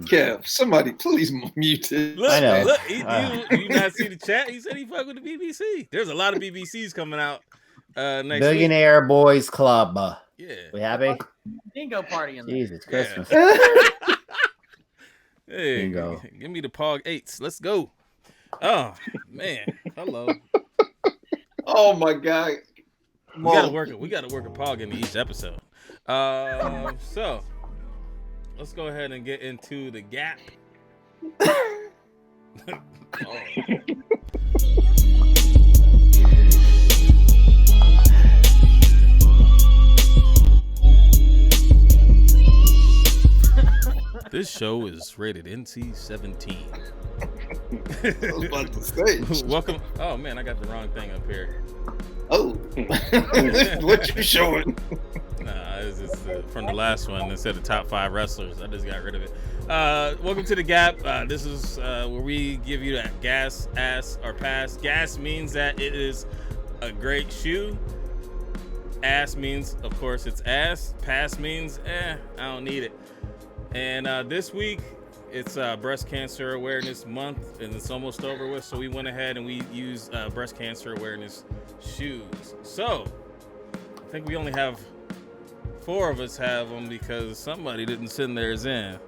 Speaker 5: Kev, somebody please mute it.
Speaker 3: Look,
Speaker 1: I know.
Speaker 3: Look, you not see the chat? He said he fucked with the BBC. There's a lot of BBCs coming out next
Speaker 1: Billionaire
Speaker 3: week.
Speaker 1: Boys Club.
Speaker 3: Yeah.
Speaker 1: We happy?
Speaker 6: Bingo party in there.
Speaker 1: Jesus, Christmas.
Speaker 3: Hey,
Speaker 1: Bingo.
Speaker 3: Give me the Pog 8s. Let's go. Oh, man. Hello.
Speaker 5: Oh, my God.
Speaker 3: We gotta work a Pog into each episode. So let's go ahead and get into the gap. This show is rated NC-17.
Speaker 5: I was about to say.
Speaker 3: Welcome. Oh man, I got the wrong thing up here.
Speaker 5: Oh, what you showing?
Speaker 3: Nah, it's just from the last one. Instead of top 5 wrestlers, I just got rid of it. Welcome to the Gap. This is where we give you that gas, ass, or pass. Gas means that it is a great shoe. Ass means, of course, it's ass. Pass means, I don't need it. And this week, it's Breast Cancer Awareness Month, and it's almost over with. So we went ahead and we used breast cancer awareness shoes. So I think we only have 4 of us have them because somebody didn't send theirs in.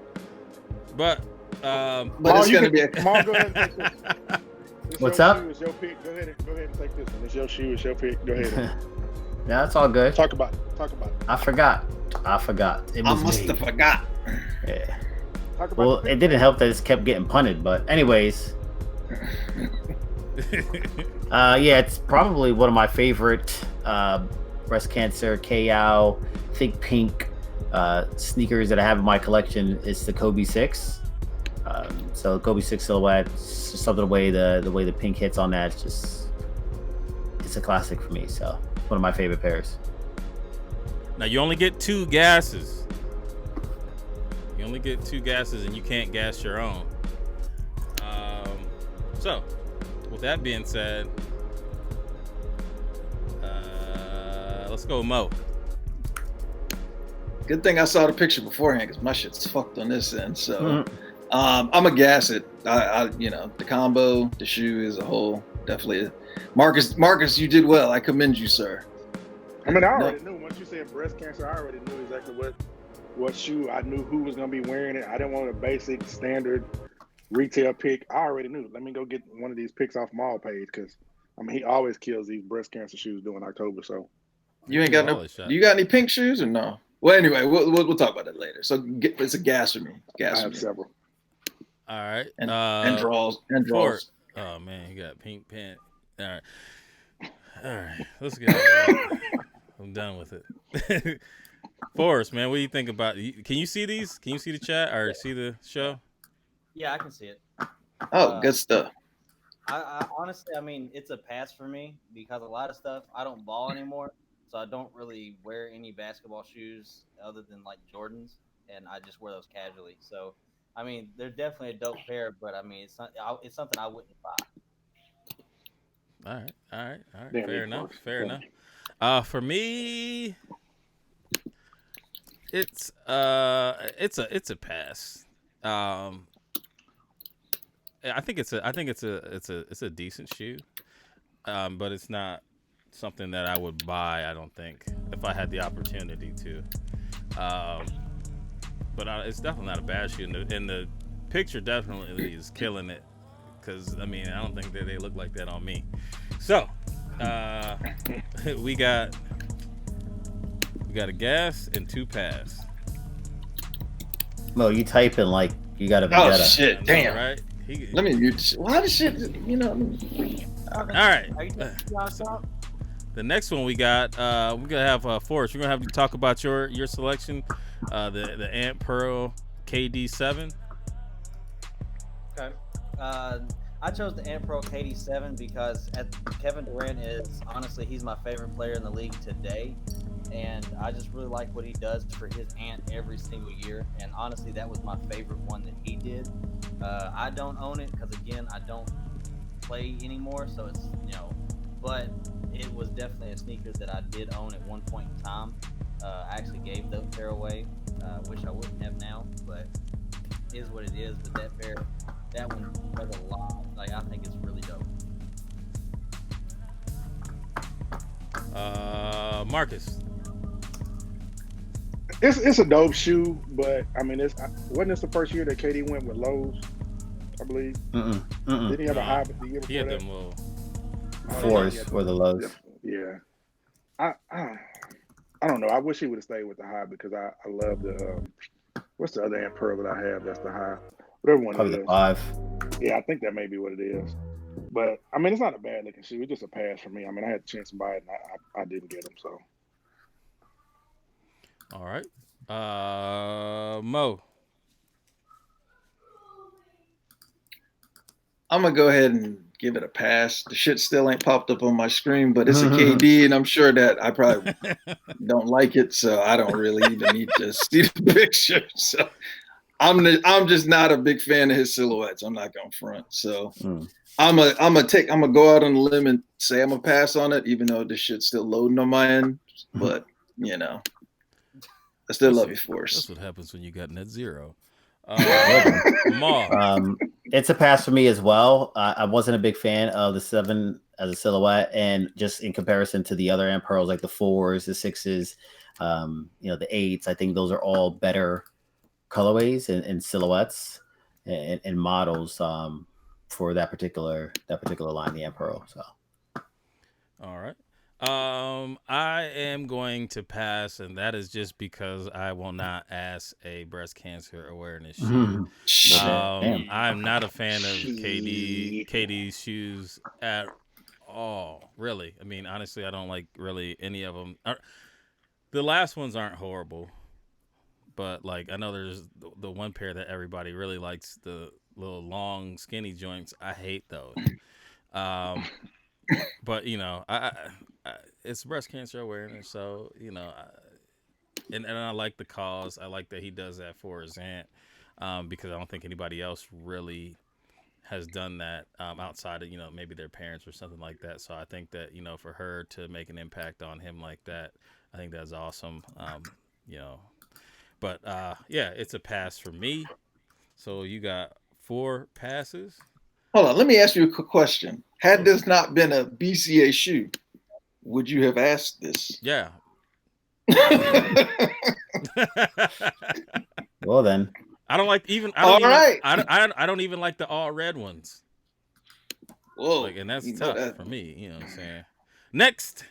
Speaker 3: But
Speaker 5: it's gonna be.
Speaker 4: Come on, go ahead and take this.
Speaker 1: What's up?
Speaker 4: It's your pick. Go ahead and take this one. It's your shoe. It's your pick. Go ahead.
Speaker 1: Yeah, that's all good.
Speaker 4: Talk about it.
Speaker 1: I forgot. It was
Speaker 5: I must have forgot.
Speaker 1: Yeah.
Speaker 4: Talk about
Speaker 1: Well,
Speaker 4: the pick.
Speaker 1: it didn't help that it kept getting punted, but anyways. Yeah, it's probably one of my favorite breast cancer KO Think Pink sneakers that I have in my collection. Is the Kobe 6. So Kobe 6 silhouette, just something the way the pink hits on that, it's a classic for me. So one of my favorite pairs.
Speaker 3: now you only get 2 gases. You only get 2 gases, and you can't gas your own. So, with that being said, let's go Mo.
Speaker 5: Good thing I saw the picture beforehand because my shit's fucked on this end. So I'm a gas it. The combo, the shoe as a whole, definitely. Marcus, you did well. I commend you, sir.
Speaker 4: I mean, I already knew once you said breast cancer. I already knew exactly what shoe. I knew who was gonna be wearing it. I didn't want a basic standard retail pick. I already knew. Let me go get one of these picks off Mall page because I mean he always kills these breast cancer shoes during October. So
Speaker 5: you ain't got no. Do you got any pink shoes or no? Well, anyway, we'll talk about that later. So it's a gas for me. Gas.
Speaker 4: I have several.
Speaker 3: All right.
Speaker 5: And draws.
Speaker 3: Oh man, you got pink pant. All right. Let's get it. I'm done with it. Forrest, man, what do you think about? Can you see these? Can you see the chat or see the show?
Speaker 6: Yeah, I can see it.
Speaker 5: Oh, good stuff.
Speaker 6: I honestly, I mean, it's a pass for me because a lot of stuff I don't ball anymore, so I don't really wear any basketball shoes other than like Jordans, and I just wear those casually. So, I mean, they're definitely a dope pair, but I mean, it's something I wouldn't buy.
Speaker 3: All right.
Speaker 4: Damn,
Speaker 3: Fair enough. For me, it's a pass. I think it's a decent shoe, but it's not something that I would buy. I don't think if I had the opportunity to. But it's definitely not a bad shoe, and the picture definitely is killing it. Because I mean, I don't think that they look like that on me. So, we got a gas and 2 pass.
Speaker 1: Mo, you typing like you got a
Speaker 5: Oh
Speaker 1: vendetta.
Speaker 5: shit! Damn.
Speaker 3: Right?
Speaker 5: Let me mute this. Why the shit?
Speaker 3: All right.
Speaker 6: Are you
Speaker 3: The next one we got, we're gonna have Forrest. We're gonna have you talk about your selection, the Ant Pearl KD7.
Speaker 6: Okay. I chose the Ant Pro KD7 because Kevin Durant is honestly he's my favorite player in the league today, and I just really like what he does for his Ant every single year. And honestly, that was my favorite one that he did. I don't own it because again, I don't play anymore, so it's but it was definitely a sneaker that I did own at one point in time. I actually gave the pair away. Wish I wouldn't have now, but it is what it is. But that one does a lot. Like I think it's really dope.
Speaker 3: Marcus.
Speaker 4: It's a dope shoe, but I mean, wasn't this the first year that KD went with Lowe's? I believe. Did he have a high the year before
Speaker 3: He had
Speaker 4: that?
Speaker 3: them little.
Speaker 1: 4s for the lows.
Speaker 4: Yeah. I don't know. I wish he would have stayed with the high because I love the what's the other Ant Pearl that I have that's the high? Whatever one
Speaker 1: Probably
Speaker 4: it
Speaker 1: the
Speaker 4: is.
Speaker 1: 5.
Speaker 4: Yeah, I think that may be what it is. But I mean, it's not a bad looking shoe. It's just a pass for me. I mean, I had a chance to buy it and I didn't get them. So.
Speaker 3: All right. Mo.
Speaker 5: I'm gonna go ahead and give it a pass. The shit still ain't popped up on my screen, but it's a KD, and I'm sure that I probably don't like it, so I don't really even need to see the picture. So I'm just not a big fan of his silhouettes. I'm not gonna front. So I'm gonna go out on a limb and say I'm gonna pass on it, even though this shit's still loading on my end. But I still love you, Forrest.
Speaker 3: That's what happens when you got net zero.
Speaker 1: It's a pass for me as well. I wasn't a big fan of the 7 as a silhouette, and just in comparison to the other Ant Pearls, like the 4s, the 6s, the 8s, I think those are all better colorways and silhouettes and models for that particular line, the Ant Pearl. So,
Speaker 3: all right. I am going to pass, and that is just because I will not ask a breast cancer awareness shoe. I'm not a fan of KD's shoes at all, really. I mean, honestly, I don't like really any of them. The last ones aren't horrible, but like I know there's the one pair that everybody really likes, the little long skinny joints. I hate those. But I it's breast cancer awareness, so and I like the cause. I like that he does that for his aunt, because I don't think anybody else really has done that outside of maybe their parents or something like that. So I think that for her to make an impact on him like that, I think that's awesome. But yeah, it's a pass for me. So you got 4 passes.
Speaker 5: Hold on, let me ask you a quick question. Had this not been a BCA shoe, would you have asked this?
Speaker 3: Yeah.
Speaker 1: Well then,
Speaker 3: I don't like even. I don't even like the all red ones.
Speaker 5: Whoa,
Speaker 3: Like, and that's
Speaker 5: you know
Speaker 3: tough
Speaker 5: that.
Speaker 3: for me. You know what I'm saying? Next,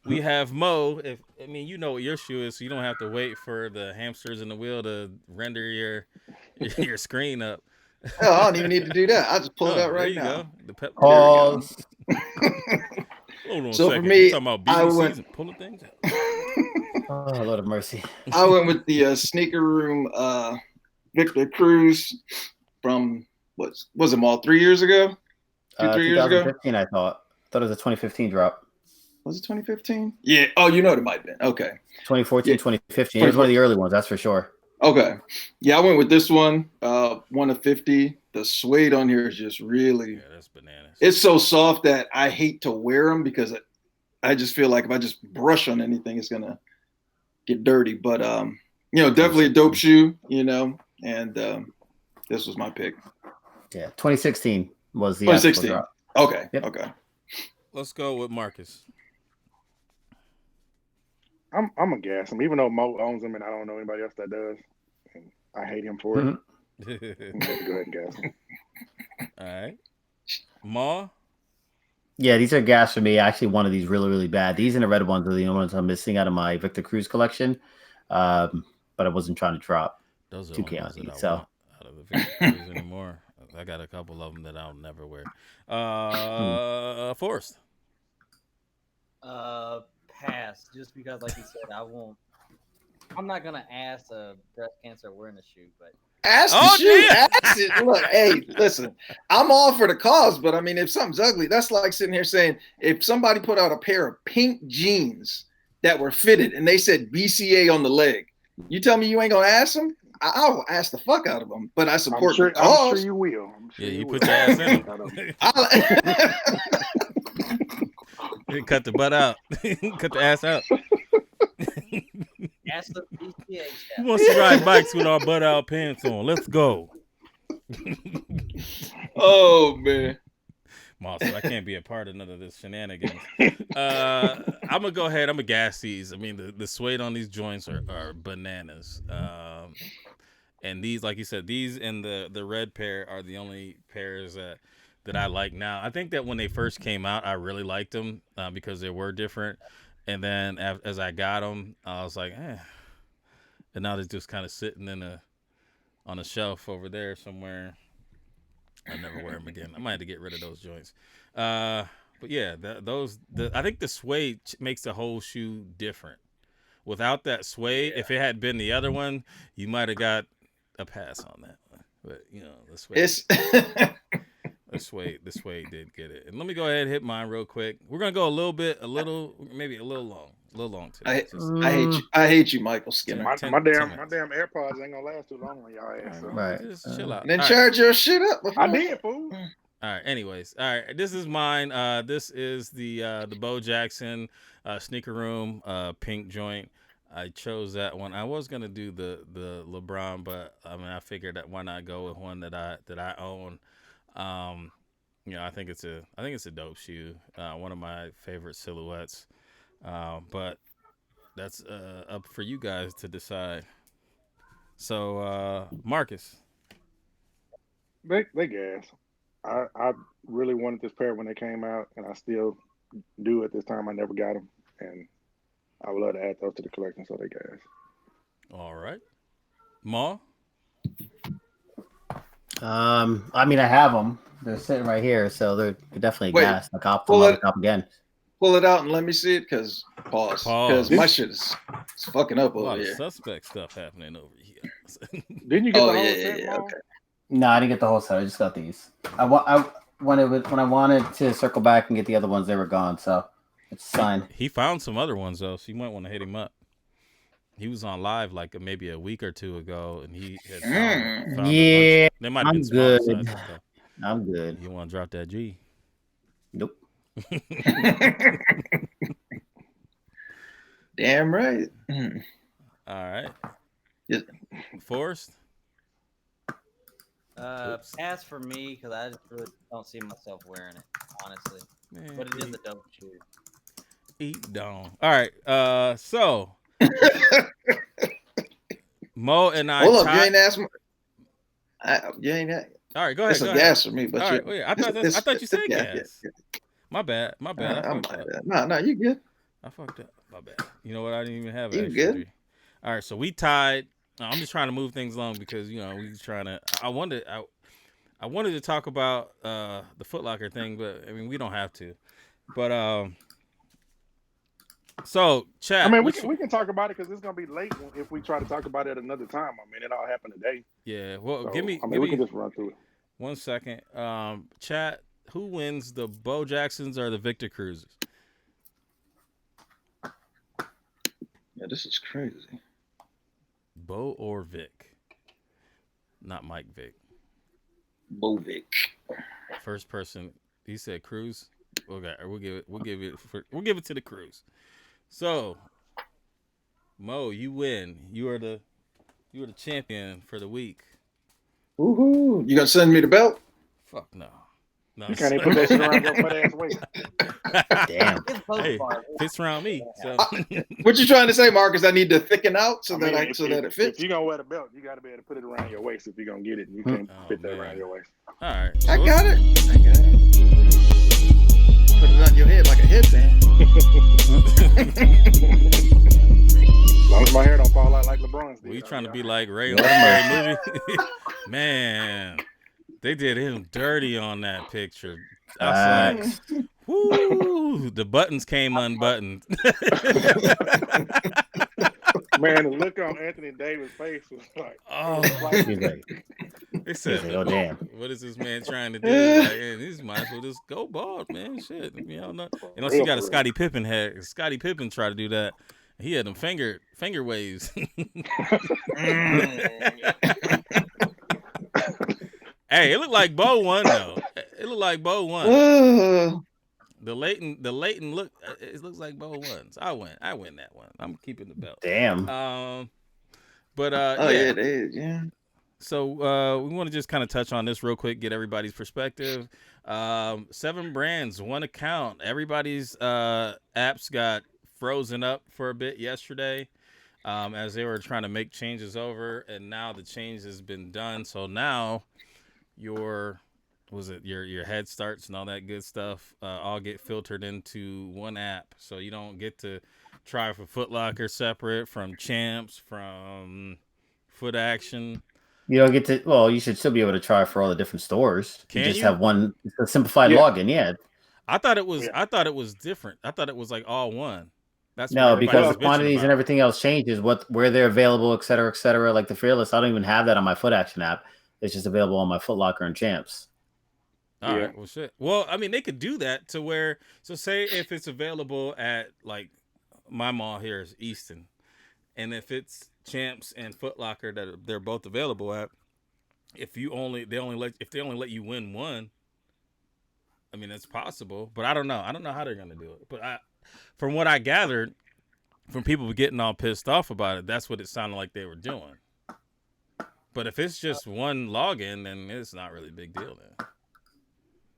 Speaker 3: we have Mo. You know what your shoe is, so you don't have to wait for the hamsters in the wheel to render your screen up.
Speaker 5: Oh, I don't even need to do that. I'll just pull it out right
Speaker 3: there you
Speaker 5: now.
Speaker 3: Go.
Speaker 1: pause.
Speaker 3: Hold on
Speaker 5: So
Speaker 3: a
Speaker 5: for
Speaker 3: second.
Speaker 5: me,
Speaker 3: You talking about BDCs and pulling things out?
Speaker 1: Oh, Lord of mercy.
Speaker 5: I went with the Sneaker Room Victor Cruz from was it all 3 years ago? 3 years ago?
Speaker 1: 2015, I thought it was a 2015 drop.
Speaker 5: Was it 2015? Yeah. Oh, you know it might have been. Okay.
Speaker 1: 2014,
Speaker 5: Yeah.
Speaker 1: 2015. It was one of the early ones, that's for sure.
Speaker 5: Okay. Yeah, I went with this one. 1 of 50. The suede on here is just really.
Speaker 3: Yeah, that's bananas.
Speaker 5: It's so soft that I hate to wear them because I just feel like if I just brush on anything, it's gonna get dirty. But definitely a dope shoe. And this was my pick.
Speaker 1: Yeah, 2016 was the
Speaker 5: 2016.
Speaker 1: drop.
Speaker 5: Okay.
Speaker 1: Yep.
Speaker 5: Okay.
Speaker 3: Let's go with Marcus.
Speaker 4: I'm a gas him, even though Mo owns him and I don't know anybody else that does. And I hate him for it. I'm going to go ahead and gas him.
Speaker 3: All right. Ma?
Speaker 1: Yeah, these are gas for me. I actually wanted these really, really bad. These and the red ones are the only ones I'm missing out of my Victor Cruz collection. But I wasn't trying to drop.
Speaker 3: Those are
Speaker 1: 2K
Speaker 3: the ones
Speaker 1: on
Speaker 3: that
Speaker 1: these,
Speaker 3: I want out of the Victor Cruz anymore. I got a couple of them that I'll never wear. Forrest?
Speaker 6: Pass. Just because, like you said, I'm not gonna ask a breast cancer awareness shoe, but
Speaker 5: Ask the shoe. Ask it. Look, hey, listen, I'm all for the cause, but I mean, if something's ugly, that's like sitting here saying, if somebody put out a pair of pink jeans that were fitted and they said BCA on the leg, you tell me you ain't gonna ask them? I'll ask the fuck out of them, but I support the cause.
Speaker 4: I'm sure you will.
Speaker 3: You put your ass in them. Cut the butt out. Cut the ass out.
Speaker 6: ask the BCA staff.
Speaker 3: Who wants to ride bikes with our butt out pants on? Let's go.
Speaker 5: Oh, man.
Speaker 3: Monster, I can't be a part of none of this shenanigans. I'm gonna go ahead. I'm gonna gas these. I mean, the suede on these joints are bananas. And these, like you said, these and the red pair are the only pairs that I like now. I think that when they first came out, I really liked them because they were different. And then as I got them, I was like, eh. And now they're just kind of sitting on a shelf over there somewhere. I never wear them again. I might have to get rid of those joints. But yeah, I think the suede makes the whole shoe different. Without that suede, if it had been the other one, you might have got a pass on that one. But the suede. The suede did get it. And let me go ahead and hit mine real quick. We're gonna go maybe a little long today.
Speaker 5: I hate you, Michael Skinner.
Speaker 4: My damn AirPods ain't gonna last too long on y'all ass. So.
Speaker 1: Right.
Speaker 3: Just chill out.
Speaker 5: And then charge your shit up.
Speaker 4: I did, fool.
Speaker 3: All right. Anyways, all right. This is mine. This is the Bo Jackson Sneaker Room pink joint. I chose that one. I was gonna do the LeBron, but I mean I figured that why not go with one that I own. I think it's a dope shoe. One of my favorite silhouettes. But that's up for you guys to decide. So Marcus.
Speaker 4: They gas. I really wanted this pair when they came out, and I still do at this time. I never got them, and I would love to add those to the collection, so they gas.
Speaker 3: All right. Ma?
Speaker 1: I mean, I have them. They're sitting right here, so they're definitely gas. I'll cop again.
Speaker 5: Pull it out and let me see it, because my shit is fucking up over here.
Speaker 3: A lot of suspect stuff happening over here.
Speaker 4: Didn't you get the whole set, Ma?
Speaker 5: Okay.
Speaker 1: No, I didn't get the whole set. I just got these. When I wanted to circle back and get the other ones, they were gone. So it's fine.
Speaker 3: He found some other ones though, so you might want to hit him up. He was on live like maybe a week or two ago, and he had found
Speaker 1: yeah.
Speaker 3: They might have
Speaker 1: I'm
Speaker 3: been
Speaker 1: good.
Speaker 3: Stuff.
Speaker 1: I'm good.
Speaker 3: You want to drop that G?
Speaker 1: Nope.
Speaker 5: Damn right.
Speaker 3: All right.
Speaker 5: Yeah.
Speaker 3: Forrest?
Speaker 6: Pass for me because I just really don't see myself wearing it, honestly.
Speaker 3: Man,
Speaker 6: But it is a dope shoe.
Speaker 3: eat down. All right. So Mo and I.
Speaker 5: Hold up, you
Speaker 3: tied-
Speaker 5: ain't asked me. You ain't asked.
Speaker 3: All right, go ahead.
Speaker 5: It's a
Speaker 3: Go
Speaker 5: gas
Speaker 3: ahead.
Speaker 5: for me, but
Speaker 3: All right, wait. I thought you said gas.
Speaker 5: Yeah.
Speaker 3: My bad. I fucked up.
Speaker 5: No, you good.
Speaker 3: I fucked up. My bad. You know what? I didn't even have
Speaker 5: You
Speaker 3: extra.
Speaker 5: good.
Speaker 3: All right, so we tied. I'm just trying to move things along because we trying to. I wanted to talk about the Foot Locker thing, but I mean we don't have to. But so chat.
Speaker 4: I mean, we can talk about it because it's gonna be late if we try to talk about it another time. I mean, it all happened today.
Speaker 3: Yeah. Well,
Speaker 4: So,
Speaker 3: give me.
Speaker 4: we can just run through it.
Speaker 3: 1 second. Chat. Who wins, the Bo Jacksons or the Victor Cruzes?
Speaker 5: Yeah, this is crazy.
Speaker 3: Bo or Vic? Not Mike Vick.
Speaker 5: Bovic.
Speaker 3: First person. He said Cruz. Okay, we'll give it to the Cruz. So, Mo, you win. You are the champion for the week.
Speaker 5: Woohoo! You gonna send me the belt?
Speaker 3: Fuck no. No.
Speaker 4: You can't even put that shit around your butt ass waist.
Speaker 1: Damn.
Speaker 6: It's both
Speaker 3: Hey,
Speaker 6: parts.
Speaker 3: fits around me. So
Speaker 5: What you trying to say, Marcus? I need to thicken out so
Speaker 4: I mean,
Speaker 5: that
Speaker 4: if
Speaker 5: it fits.
Speaker 4: you're gonna wear the belt, you got to be able to put it around your waist if you're gonna get it. You can't
Speaker 3: Oh,
Speaker 4: fit that
Speaker 3: man.
Speaker 4: around your waist.
Speaker 3: all right.
Speaker 5: I
Speaker 3: So
Speaker 5: got it. Put it on your head like a headband.
Speaker 4: As long as my hair don't fall out like LeBron's did.
Speaker 3: We trying to
Speaker 4: I'll
Speaker 3: be
Speaker 4: all
Speaker 3: like Ray on the Scary Movie. Man, they did him dirty on that picture. I was like, whoo, the buttons came unbuttoned.
Speaker 4: right. Man, the look on Anthony Davis' face was like,
Speaker 3: Oh,
Speaker 1: He's like,
Speaker 3: they said,
Speaker 1: oh damn.
Speaker 3: what is this man trying to do? Like, man, this might as well just go bald, man. Shit, you know, unless you got a Scottie Pippen head. Scottie Pippen tried to do that. He had them finger waves. Hey, it looked like Bo won though. It looked like Bo won. The Leighton look. It looks like Bo won. So I win that one. I'm keeping the belt.
Speaker 1: Damn.
Speaker 3: But
Speaker 5: Oh
Speaker 3: yeah.
Speaker 5: yeah, it is. Yeah.
Speaker 3: So we want to just kind of touch on this real quick, get everybody's perspective. 7 brands, 1 account. Everybody's apps got frozen up for a bit yesterday as they were trying to make changes over, and now the change has been done. So now your head starts and all that good stuff all get filtered into one app. So you don't get to try for Foot Locker separate from Champs, from Foot Action.
Speaker 1: You don't get to. Well, you should still be able to try for all the different stores.
Speaker 3: Can
Speaker 1: you just
Speaker 3: you?
Speaker 1: have one a simplified
Speaker 4: Yeah.
Speaker 1: login. Yeah.
Speaker 3: I thought it was.
Speaker 4: Yeah.
Speaker 3: I thought it was different. I thought it was like all one. That's
Speaker 1: No,
Speaker 3: what everybody
Speaker 1: because
Speaker 3: was
Speaker 1: the
Speaker 3: bitching
Speaker 1: quantities
Speaker 3: about.
Speaker 1: and everything else changes. Where they're available, et cetera, et cetera. Like the Fearless, I don't even have that on my Foot Action app. It's just available on my Foot Locker and Champs.
Speaker 3: All
Speaker 4: Yeah.
Speaker 3: right. Well, shit. Well, I mean, they could do that to where. So, say if it's available at like my mall here is Easton, and if it's Champs and Foot Locker that they're both available at, if they only let you win one, I mean, it's possible. But I don't know. I don't know how they're gonna do it. But from what I gathered from people getting all pissed off about it, that's what it sounded like they were doing. But if it's just one login, then it's not really a big deal then.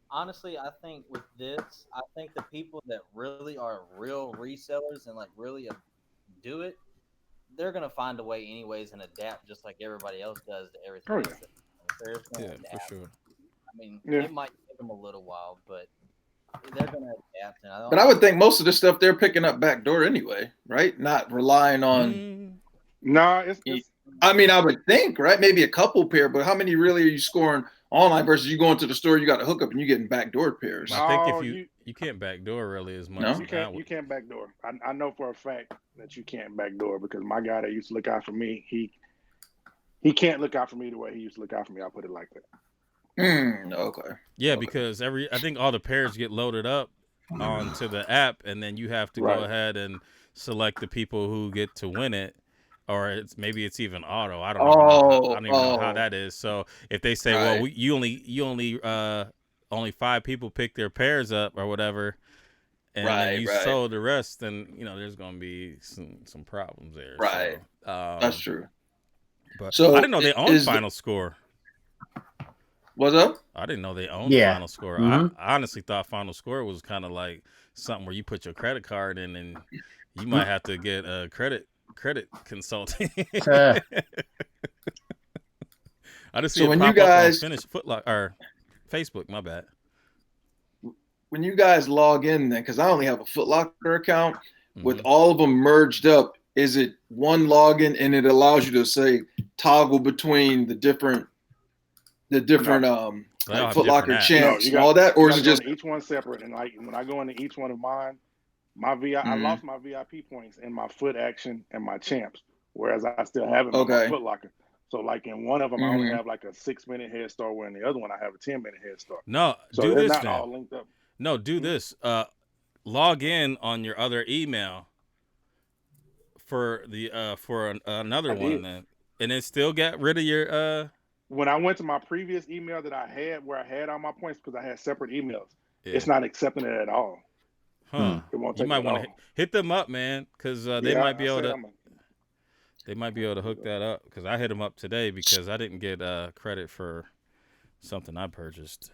Speaker 6: Honestly, I think with this, I think the people that really are real resellers and like really do it, they're gonna find a way anyways and adapt just like everybody else does to everything.
Speaker 4: Oh,
Speaker 6: else
Speaker 4: yeah.
Speaker 6: that- they're just gonna
Speaker 3: Yeah,
Speaker 6: adapt.
Speaker 3: for sure.
Speaker 6: I mean,
Speaker 4: Yeah.
Speaker 6: it might take them a little while, but they're gonna adapt. And
Speaker 5: But I would think most of the stuff they're picking up backdoor anyway, right? Not relying on.
Speaker 3: Mm,
Speaker 4: No, it's
Speaker 5: I mean, I would think, right? Maybe a couple pair, but how many really are you scoring online versus you going to the store, you got a hookup and you getting backdoor pairs?
Speaker 3: I think
Speaker 4: Oh,
Speaker 3: if you can't backdoor really as much.
Speaker 5: No?
Speaker 3: as
Speaker 4: you
Speaker 3: I
Speaker 4: can't
Speaker 3: would.
Speaker 4: you can't backdoor. I know for a fact that you can't backdoor because my guy that used to look out for me, he can't look out for me the way he used to look out for me. I'll put it like that.
Speaker 5: Okay.
Speaker 3: Yeah,
Speaker 5: Okay.
Speaker 3: because I think all the pairs get loaded up onto the app, and then you have to
Speaker 4: Right.
Speaker 3: go ahead and select the people who get to win it, or maybe it's even auto. I don't know. I don't even know how that is. So if they say,
Speaker 5: Right.
Speaker 3: well, only 5 people pick their pairs up or whatever, and then you
Speaker 5: Right.
Speaker 3: sold the rest, then there's gonna be some problems there.
Speaker 5: Right.
Speaker 3: So,
Speaker 5: That's true.
Speaker 3: But
Speaker 5: So
Speaker 3: I didn't know they owned
Speaker 5: is
Speaker 3: Final Score.
Speaker 5: What's up?
Speaker 3: I didn't know they owned
Speaker 1: Yeah.
Speaker 3: Final Score.
Speaker 1: Mhm.
Speaker 3: I honestly thought Final Score was kind of like something where you put your credit card in and you might have to get a credit consulting.
Speaker 1: Uh,
Speaker 3: I just see
Speaker 5: So
Speaker 3: it
Speaker 5: when
Speaker 3: pop
Speaker 5: you
Speaker 3: up on
Speaker 5: guys
Speaker 3: Footlocker or Facebook. My bad.
Speaker 5: log in, then, because I only have a Foot Locker account with
Speaker 3: Mhm.
Speaker 5: all of them merged up, is it one login and it allows you to say toggle between the different
Speaker 3: They all
Speaker 5: like
Speaker 3: have
Speaker 5: Foot
Speaker 3: different
Speaker 5: Locker
Speaker 3: apps.
Speaker 5: champs
Speaker 4: you
Speaker 5: and
Speaker 4: got
Speaker 5: all that,
Speaker 4: you
Speaker 5: or
Speaker 4: got
Speaker 5: is
Speaker 4: to
Speaker 5: it
Speaker 4: go
Speaker 5: just
Speaker 4: into each one separate. And like when I go into each one of mine, I
Speaker 5: Mhm.
Speaker 4: lost my VIP points in my Foot Action and my champs, whereas I still have them in my
Speaker 5: okay?
Speaker 4: Foot Locker. So like in one of them, I only
Speaker 5: Mhm.
Speaker 4: have like a 6-minute head start, where in the other one I have a 10-minute head start.
Speaker 3: No,
Speaker 4: So
Speaker 3: do
Speaker 4: they're
Speaker 3: this
Speaker 4: not
Speaker 3: then.
Speaker 4: all linked up.
Speaker 3: No, do
Speaker 4: Mhm.
Speaker 3: this. Log in on your other email for the another
Speaker 4: I
Speaker 3: one
Speaker 4: did.
Speaker 3: then, and then still get rid of your
Speaker 4: When I went to my previous email that I had, where I had all my points, because I had separate emails,
Speaker 3: yeah.
Speaker 4: it's not accepting it at all.
Speaker 3: Huh.
Speaker 4: It won't
Speaker 3: You
Speaker 4: take it
Speaker 3: might
Speaker 4: at
Speaker 3: want
Speaker 4: all.
Speaker 3: to hit them up, man, because they
Speaker 4: Yeah,
Speaker 3: might be
Speaker 4: I
Speaker 3: able
Speaker 4: said
Speaker 3: to.
Speaker 4: I'm.
Speaker 3: They might be able to hook that up because I hit them up today because I didn't get credit for something I purchased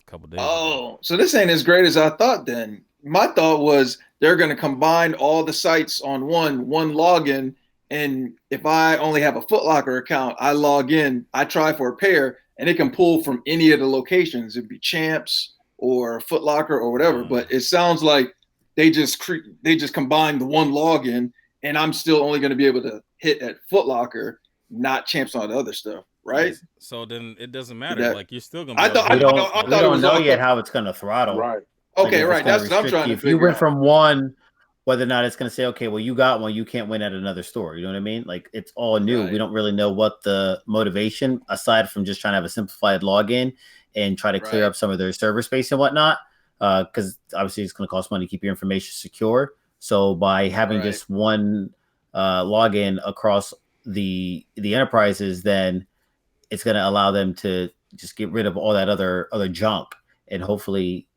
Speaker 3: a couple days ago.
Speaker 5: Oh, so this ain't as great as I thought then. My thought was they're going to combine all the sites on one login, and if I only have a Foot Locker account, I log in, I try for a pair, and it can pull from any of the locations. It'd be Champs or Foot Locker or whatever. But it sounds like they just combined the one login, and I'm still only going to be able to hit at Foot Locker, not Champs on the other stuff, right?
Speaker 3: Yes. So then it doesn't matter.
Speaker 5: That
Speaker 3: Like you're still gonna be
Speaker 5: I
Speaker 3: able to
Speaker 5: thought
Speaker 3: hit
Speaker 1: we
Speaker 3: them.
Speaker 1: don't
Speaker 5: I
Speaker 1: we
Speaker 5: thought it
Speaker 1: don't
Speaker 5: was
Speaker 1: know
Speaker 5: all
Speaker 1: yet how it's gonna throttle.
Speaker 4: Right.
Speaker 1: Like
Speaker 5: okay,
Speaker 1: if it's
Speaker 5: right.
Speaker 1: gonna
Speaker 5: That's what I'm
Speaker 1: restrict
Speaker 5: trying
Speaker 1: you.
Speaker 5: to
Speaker 1: If you
Speaker 5: figure
Speaker 1: went
Speaker 5: out.
Speaker 1: from one, whether or not it's gonna say, okay, well you got one, you can't win at another store. You know what I mean? Like it's all new.
Speaker 5: Right.
Speaker 1: We don't really know what the motivation, aside from just trying to have a simplified login and try to clear
Speaker 5: Right.
Speaker 1: up some of their server space and whatnot. Because obviously it's gonna cost money to keep your information secure. So by having
Speaker 5: Right.
Speaker 1: just one login across the enterprises, then it's going to allow them to just get rid of all that other junk and hopefully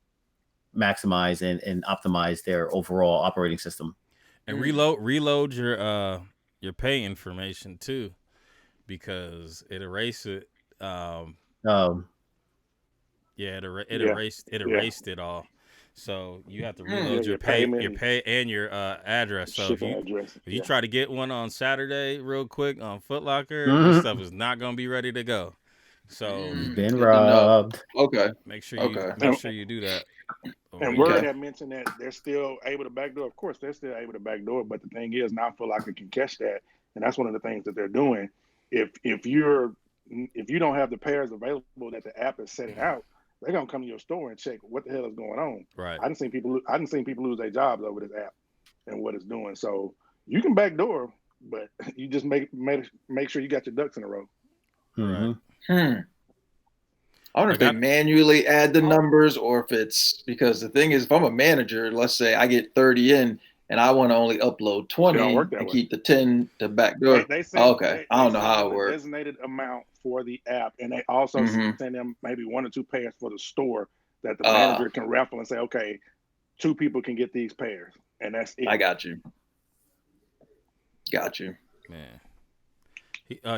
Speaker 1: maximize and optimize their overall operating system.
Speaker 3: And reload your pay information too, because it erased it.
Speaker 1: Um,
Speaker 3: Yeah, it
Speaker 4: Yeah.
Speaker 3: erased it all. So you have to reload
Speaker 4: Your
Speaker 3: your
Speaker 4: payment,
Speaker 3: pay and your address. So
Speaker 4: shipping address.
Speaker 3: if you try to get one on Saturday real quick on Foot Locker, your
Speaker 1: Mhm.
Speaker 3: stuff is not gonna be ready to go. So
Speaker 1: been
Speaker 5: Good to know.
Speaker 1: robbed.
Speaker 5: Okay.
Speaker 3: make sure you do that.
Speaker 4: And
Speaker 3: over
Speaker 4: Word
Speaker 5: Okay.
Speaker 4: had mentioned that they're still able to backdoor. Of course, they're still able to backdoor, but the thing is, now Foot Locker can catch that, and that's one of the things that they're doing. If you don't have the pairs available that the app is setting out, they're gonna come to your store and check what the hell is going on.
Speaker 3: Right.
Speaker 4: I didn't seen people lose their jobs over this app and what it's doing. So you can backdoor, but you just make sure you got your ducks in a row.
Speaker 1: Mhm.
Speaker 5: I wonder if
Speaker 3: Like
Speaker 5: they manually add the numbers or if it's because the thing is, if I'm a manager, let's say I get 30 in and I want to only upload 20
Speaker 4: It don't work that
Speaker 5: and
Speaker 4: way.
Speaker 5: keep the 10 to backdoor.
Speaker 4: They send,
Speaker 5: Okay. I don't know
Speaker 4: send
Speaker 5: how
Speaker 4: them
Speaker 5: it
Speaker 4: a
Speaker 5: works.
Speaker 4: designated amount for the app, and they also
Speaker 5: Mhm.
Speaker 4: send them maybe 1 or 2 pairs for the store that the manager can raffle and say, okay, 2 people can get these pairs, and that's it.
Speaker 5: I got you.
Speaker 3: Man.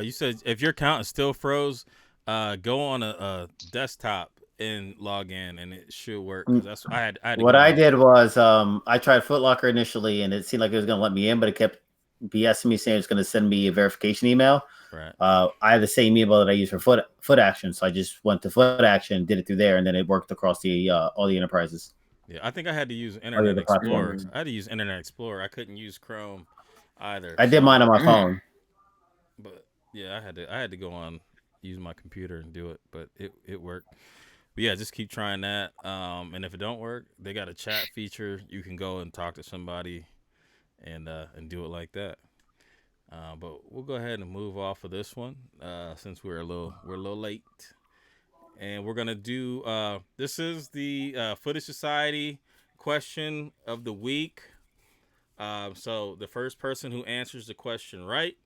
Speaker 3: You said if your account is still froze, go on a desktop and log in, and it should work. 'Cause that's I had to
Speaker 1: What
Speaker 3: go
Speaker 1: I
Speaker 3: on.
Speaker 1: did was I tried Foot Locker initially, and it seemed like it was going to let me in, but it kept BSing me saying it's going to send me a verification email.
Speaker 3: Right.
Speaker 1: I have the same email that I use for Foot Action, so I just went to Foot Action, did it through there, and then it worked across the all the enterprises.
Speaker 3: Yeah, I think I had to use Internet
Speaker 1: the
Speaker 3: Explorer.
Speaker 1: platforms.
Speaker 3: I had to use Internet Explorer. I couldn't use Chrome either.
Speaker 1: I did mine on my phone.
Speaker 3: But yeah, I had to go on use my computer and do it, but it worked. But yeah, just keep trying that. And if it don't work, they got a chat feature. You can go and talk to somebody and do it like that. But we'll go ahead and move off of this one since we're a little late. And we're gonna do this is the Footage Society question of the week. So the first person who answers the question right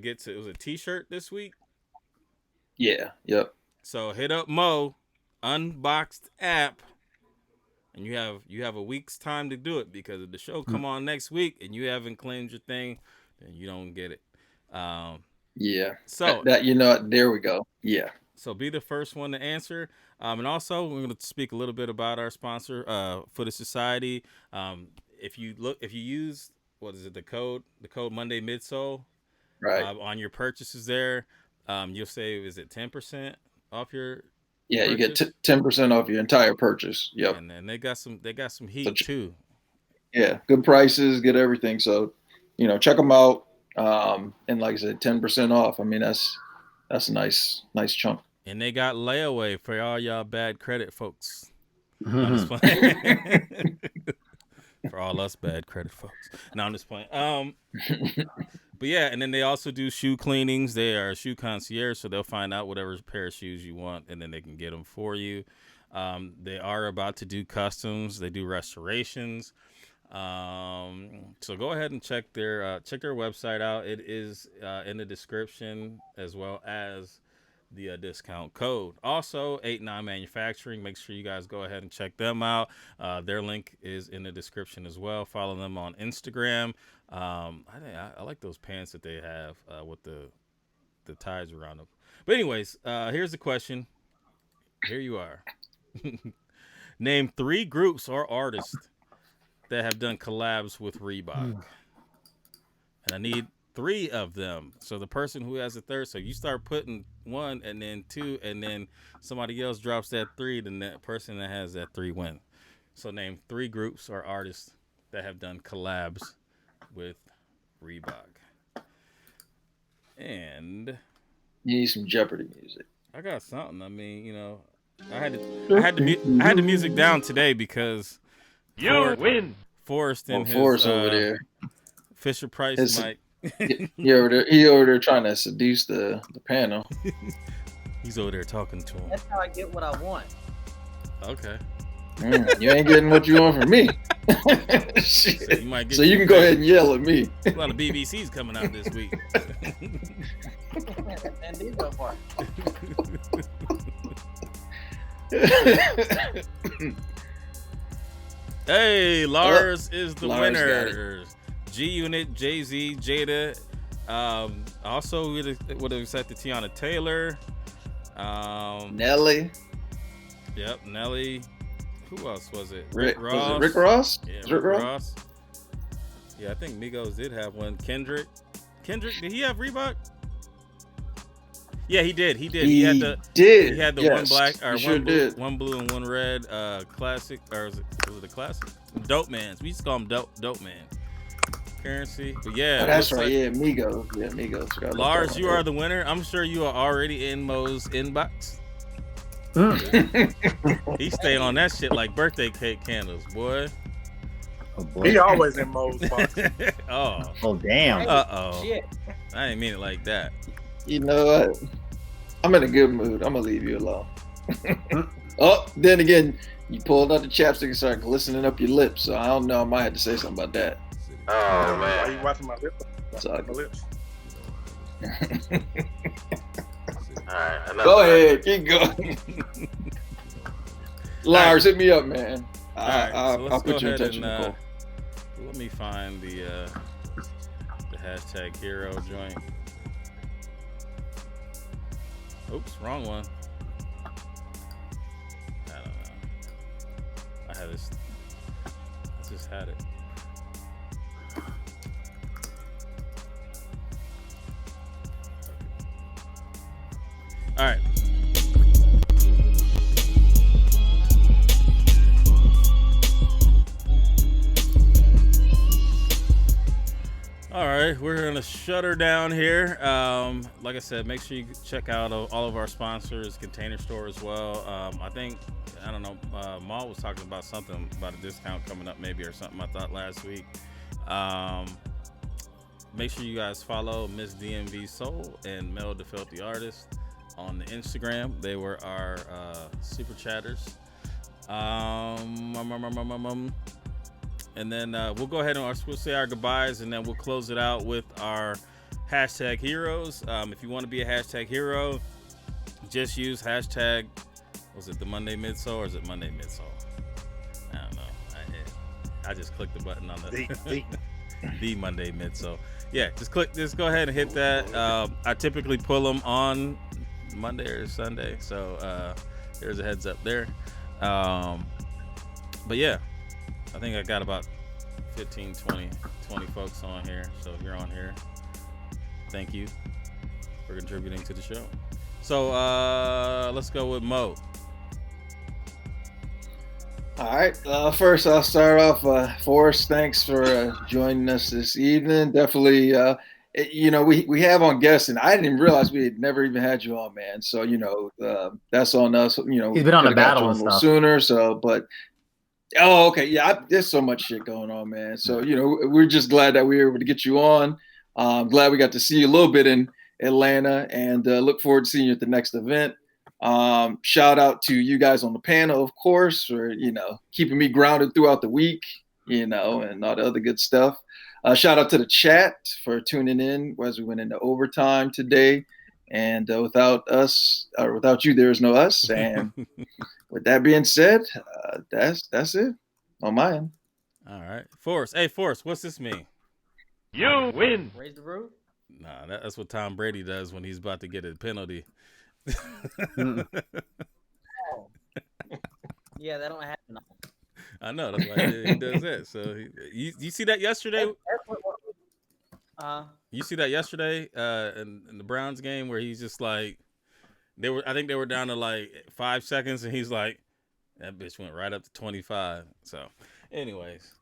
Speaker 3: gets it was a T-shirt this week.
Speaker 5: Yeah. Yep.
Speaker 3: So hit up Mo, Unboxed app, and you have a week's time to do it because if the show come on next week and you haven't claimed your thing, then you don't get it.
Speaker 5: Yeah.
Speaker 3: So
Speaker 5: that there we go. Yeah.
Speaker 3: So be the first one to answer. And also, we're going to speak a little bit about our sponsor, Footsites Society. If you use the code Monday Midsole,
Speaker 5: Right.
Speaker 3: on your purchases there, you'll save 10% off your.
Speaker 5: Yeah,
Speaker 3: purchase?
Speaker 5: you get 10% off your entire purchase. Yep.
Speaker 3: And then they got some heat too.
Speaker 5: Yeah, good prices, get everything. So, check them out. And like I said, 10% off. I mean, that's a nice chunk.
Speaker 3: And they got layaway for all y'all bad credit folks.
Speaker 1: Mhm.
Speaker 3: I'm just playing. For all us bad credit folks. No, I'm just playing. But yeah, and then they also do shoe cleanings. They are a shoe concierge, so they'll find out whatever pair of shoes you want, and then they can get them for you. They are about to do customs. They do restorations. So go ahead and check their website out. It is in the description, as well as the discount code. Also, 89 Manufacturing. Make sure you guys go ahead and check them out. Their link is in the description as well. Follow them on Instagram. I like those pants that they have with the ties around them. But anyways, here's the question. Here you are. Name 3 groups or artists that have done collabs with Reebok. And I need 3 of them. So the person who has the third, so you start putting 1 and then 2, and then somebody else drops that 3, then that person that has that 3 win. So name 3 groups or artists that have done collabs with Reebok. And
Speaker 5: You need some Jeopardy music.
Speaker 3: I got something. I mean, I had the music down today because
Speaker 7: win.
Speaker 3: Forrest and
Speaker 5: Forrest
Speaker 3: his
Speaker 5: over there.
Speaker 3: Fisher Price
Speaker 5: His-
Speaker 3: mic.
Speaker 5: He over there trying to seduce the panel.
Speaker 3: He's over there talking to him.
Speaker 6: That's how I get what I want.
Speaker 3: Okay.
Speaker 5: You ain't getting what you want from me. Shit.
Speaker 3: So you might get
Speaker 5: So you can go ahead and yell at me.
Speaker 3: A lot of BBC's coming out this week.
Speaker 6: And these go far.
Speaker 3: Hey, Lars is the
Speaker 5: Lars got
Speaker 3: winner. G Unit, Jay Z, Jada. Also, what have we said to Tiana Taylor?
Speaker 5: Nelly.
Speaker 3: Yep, Nelly. Who else was it?
Speaker 5: Rick
Speaker 3: Ross.
Speaker 5: Was it Rick Ross?
Speaker 3: Yeah,
Speaker 5: Was
Speaker 3: Rick
Speaker 5: Rick Ross?
Speaker 3: Ross. Yeah, I think Migos did have one. Kendrick, did he have Reebok? Yeah, he did. He
Speaker 5: He
Speaker 3: had the
Speaker 5: yes,
Speaker 3: one black or
Speaker 5: he sure did.
Speaker 3: one blue and one red classic, or was it a classic? Dope Mans. We used to call him Dope Man. Currency. But yeah,
Speaker 5: Oh, that's
Speaker 3: looks
Speaker 5: right.
Speaker 3: like-
Speaker 5: Yeah, Migos. Yeah, Migos. Forgot about
Speaker 3: Lars,
Speaker 5: that
Speaker 3: you
Speaker 5: one.
Speaker 3: are the winner. I'm sure you are already in Mo's inbox. He stayed on that shit like birthday cake candles, boy.
Speaker 1: Oh, boy.
Speaker 7: He always in Mo's box.
Speaker 3: Oh.
Speaker 1: Oh, damn.
Speaker 3: Uh-oh.
Speaker 6: Shit.
Speaker 3: I didn't mean it like that.
Speaker 5: You know what? I'm in a good mood. I'm gonna leave you alone. Oh, then again, you pulled out the chapstick and started glistening up your lips. So I don't know. I might have to say something about that.
Speaker 7: Oh man, you watching my lips?
Speaker 5: Sorry.
Speaker 7: My lips.
Speaker 8: Alright,
Speaker 5: Go ahead, keep going. Lars, hit me up, man.
Speaker 3: All right, so
Speaker 5: I'll
Speaker 3: let's
Speaker 5: put
Speaker 3: go
Speaker 5: you in
Speaker 3: ahead
Speaker 5: touch
Speaker 3: and
Speaker 5: with Nicole.
Speaker 3: let me find the hashtag hero joint. Oops, wrong one. I don't know. I had this. I just had it. All right. All right, we're gonna shut her down here. Like I said, make sure you check out all of our sponsors, Container Store as well. I don't know, Maul was talking about something about a discount coming up maybe or something I thought last week. Make sure you guys follow Miss DMV Soul and Mel the Filthy Artist on the Instagram. They were our super chatters. And then we'll go ahead and we'll say our goodbyes, and then we'll close it out with our hashtag heroes. If you want to be a hashtag hero, just use hashtag, was it the Monday Midsole or is it Monday Midsole? I don't know. I just clicked the button on the Monday Midsole. Yeah, just go ahead and hit that. I typically pull them on Monday or Sunday. So there's a heads up there. But yeah, I think I got about 15, 20 folks on here. So if you're on here, thank you for contributing to the show. So let's go with Mo.
Speaker 5: All right. First, I'll start off. Forrest, thanks for joining us this evening. Definitely, we have on guests, and I didn't even realize we had never even had you on, man. So, that's on us.
Speaker 1: He's been on the battle and stuff
Speaker 5: sooner. So, but okay, yeah. There's so much shit going on, man. So, we're just glad that we were able to get you on. I'm glad we got to see you a little bit in Atlanta, and look forward to seeing you at the next event. Shout out to you guys on the panel, of course, for keeping me grounded throughout the week, and all the other good stuff. Shout out to the chat for tuning in as we went into overtime today. And without you, there is no us. And with that being said, that's it on my end.
Speaker 3: All right, Forrest. Hey, Forrest, what's this mean?
Speaker 7: You win.
Speaker 6: Raise the roof.
Speaker 3: Nah, that's what Tom Brady does when he's about to get a penalty.
Speaker 6: Yeah, that don't happen.
Speaker 3: I know, that's why he does that. So you see that yesterday? You see that yesterday in the Browns game where he's just like, I think they were down to like 5 seconds, and he's like, that bitch went right up to 25. So, anyways,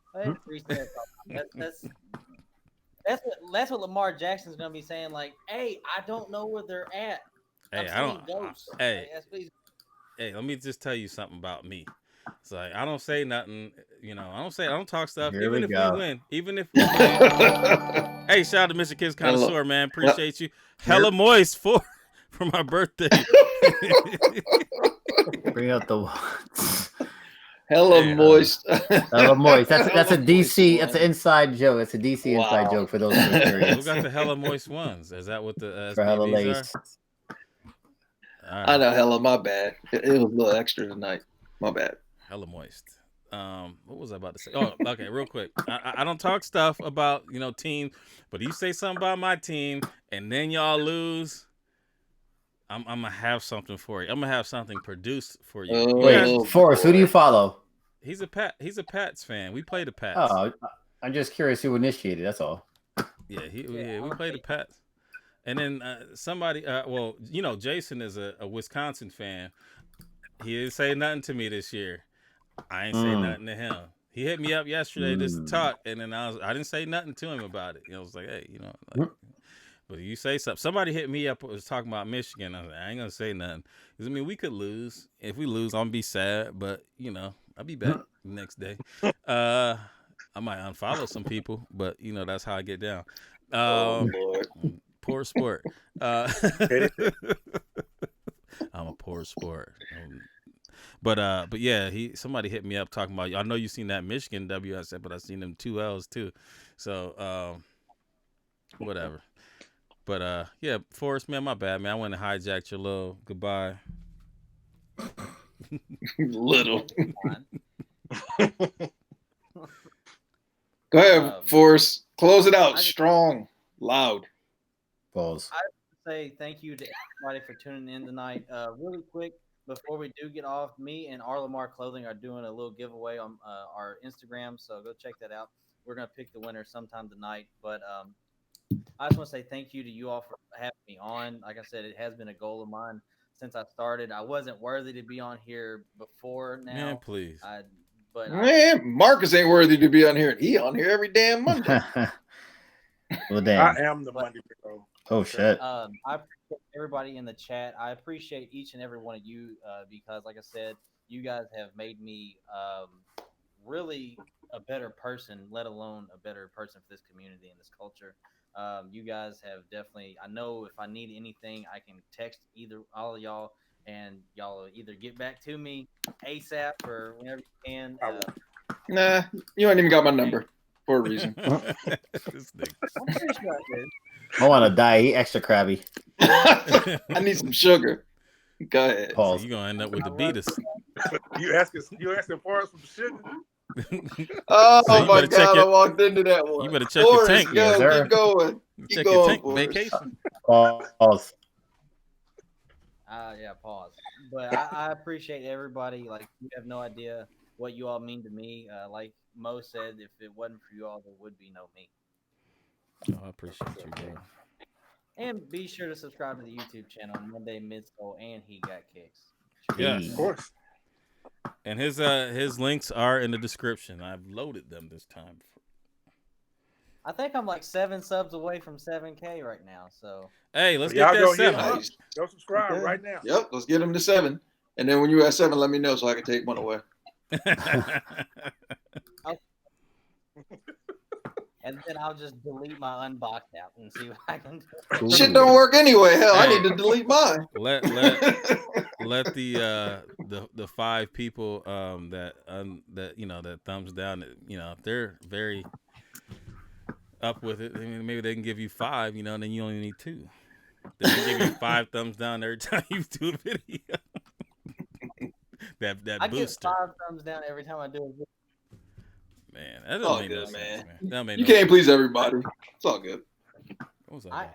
Speaker 6: that's what Lamar Jackson's gonna be saying. Like, hey, I don't know where they're at.
Speaker 3: Hey, hey, let me just tell you something about me. It's like I don't say nothing, I don't talk stuff.
Speaker 1: Here
Speaker 3: even if
Speaker 1: go.
Speaker 3: we win. Hey, shout out to Mr. Kids Connoisseur, man. Appreciate you. Hella moist for my birthday.
Speaker 1: Bring out the
Speaker 5: Hella moist.
Speaker 1: Hella moist. That's a DC. That's an inside joke. It's a DC inside joke for those who are curious.
Speaker 3: Who got the hella moist ones? Is that what the
Speaker 1: for hella
Speaker 3: SPBs
Speaker 1: lace?
Speaker 3: Right.
Speaker 5: I know, hella. My bad. It was a little extra tonight. My bad.
Speaker 3: Hella moist. What was I about to say? Oh, okay, real quick. I don't talk stuff about team, but you say something about my team and then y'all lose, I'm gonna have something for you. I'm gonna have something produced for you.
Speaker 1: Wait, Forrest, who do you follow?
Speaker 3: He's a Pats fan. We play the Pats.
Speaker 1: Oh, I'm just curious who initiated. That's all.
Speaker 3: Yeah, we play the Pats. And then somebody, Jason is a Wisconsin fan. He didn't say nothing to me this year. I ain't say nothing to him. He hit me up yesterday just to talk, and then I didn't say nothing to him about it. I was like, hey, but you say something. Somebody hit me up, was talking about Michigan. I was like, I ain't gonna say nothing. Because we could lose. If we lose, I'm gonna be sad, but I'll be back the next day. I might unfollow some people, but that's how I get down.
Speaker 5: Lord.
Speaker 3: Poor sport. I'm a poor sport. But yeah, somebody hit me up talking about, I know you seen that Michigan W. I said, but I seen them 2 L's too. So whatever. But yeah, Forrest, man, my bad, man. I went and hijacked your little goodbye.
Speaker 5: Little. Go ahead, Forrest. Close it out. Strong, loud.
Speaker 1: Pause.
Speaker 6: I would say thank you to everybody for tuning in tonight. Really quick, before we do get off, me and Lamar Clothing are doing a little giveaway on our Instagram, so go check that out. We're going to pick the winner sometime tonight, but I just want to say thank you to you all for having me on. Like I said, it has been a goal of mine since I started. I wasn't worthy to be on here before now.
Speaker 3: Man, please.
Speaker 5: Marcus ain't worthy to be on here. He on here every damn Monday.
Speaker 1: Well, damn.
Speaker 7: I am the Monday Bro.
Speaker 1: Oh, shit.
Speaker 6: I appreciate everybody in the chat. I appreciate each and every one of you because, like I said, you guys have made me really a better person, let alone a better person for this community and this culture. You guys have definitely, I know if I need anything, I can text all of y'all, and y'all will either get back to me ASAP or whenever you can.
Speaker 5: Nah, you ain't even got my number for a reason.
Speaker 6: I'm pretty sure I did.
Speaker 1: I want to die. He extra crabby.
Speaker 5: I need some sugar. Go ahead.
Speaker 1: Pause.
Speaker 3: So you're going to end up with the Beatus.
Speaker 7: You asking for us some sugar?
Speaker 5: Oh,
Speaker 3: So
Speaker 5: my God, I walked into that one.
Speaker 3: You better check your tank.
Speaker 5: Go,
Speaker 1: Yes, sir.
Speaker 5: keep going.
Speaker 3: Check your tank. Vacation.
Speaker 1: Pause.
Speaker 6: Yeah, pause. But I appreciate everybody. Like, you have no idea what you all mean to me. Like Mo said, if it wasn't for you all, there would be no me.
Speaker 3: Oh, I appreciate you, bro.
Speaker 6: And be sure to subscribe to the YouTube channel Monday Midsole and He Got Kickz.
Speaker 3: Yes.
Speaker 7: Of course.
Speaker 3: And his links are in the description. I've loaded them this time.
Speaker 6: I think I'm like 7 subs away from 7K right now. So
Speaker 3: Hey, let's
Speaker 7: Y'all
Speaker 3: get
Speaker 7: go
Speaker 3: that
Speaker 7: hit
Speaker 3: 7.
Speaker 7: him up.
Speaker 5: Nice.
Speaker 7: Go subscribe
Speaker 5: Okay.
Speaker 7: right now.
Speaker 5: Yep, let's get them to 7. And then when you're at 7, let me know so I can take one away.
Speaker 6: and then I'll just delete my unboxed app and see what I can do.
Speaker 1: Cool.
Speaker 5: Shit don't work anyway. Hell, I need to delete mine.
Speaker 3: let the 5 people that that thumbs down, if they're very up with it, I mean, maybe they can give you 5, and then you only need 2. They can give you 5 thumbs down every time you do a video. that
Speaker 6: I
Speaker 3: booster.
Speaker 6: get 5 thumbs down every time I do a video.
Speaker 3: Man, that
Speaker 5: All
Speaker 3: doesn't make no
Speaker 5: good,
Speaker 3: sense,
Speaker 5: man.
Speaker 3: man. That made
Speaker 5: You
Speaker 3: no
Speaker 5: can't
Speaker 3: sense.
Speaker 5: please everybody. It's all good.
Speaker 3: What was that
Speaker 6: I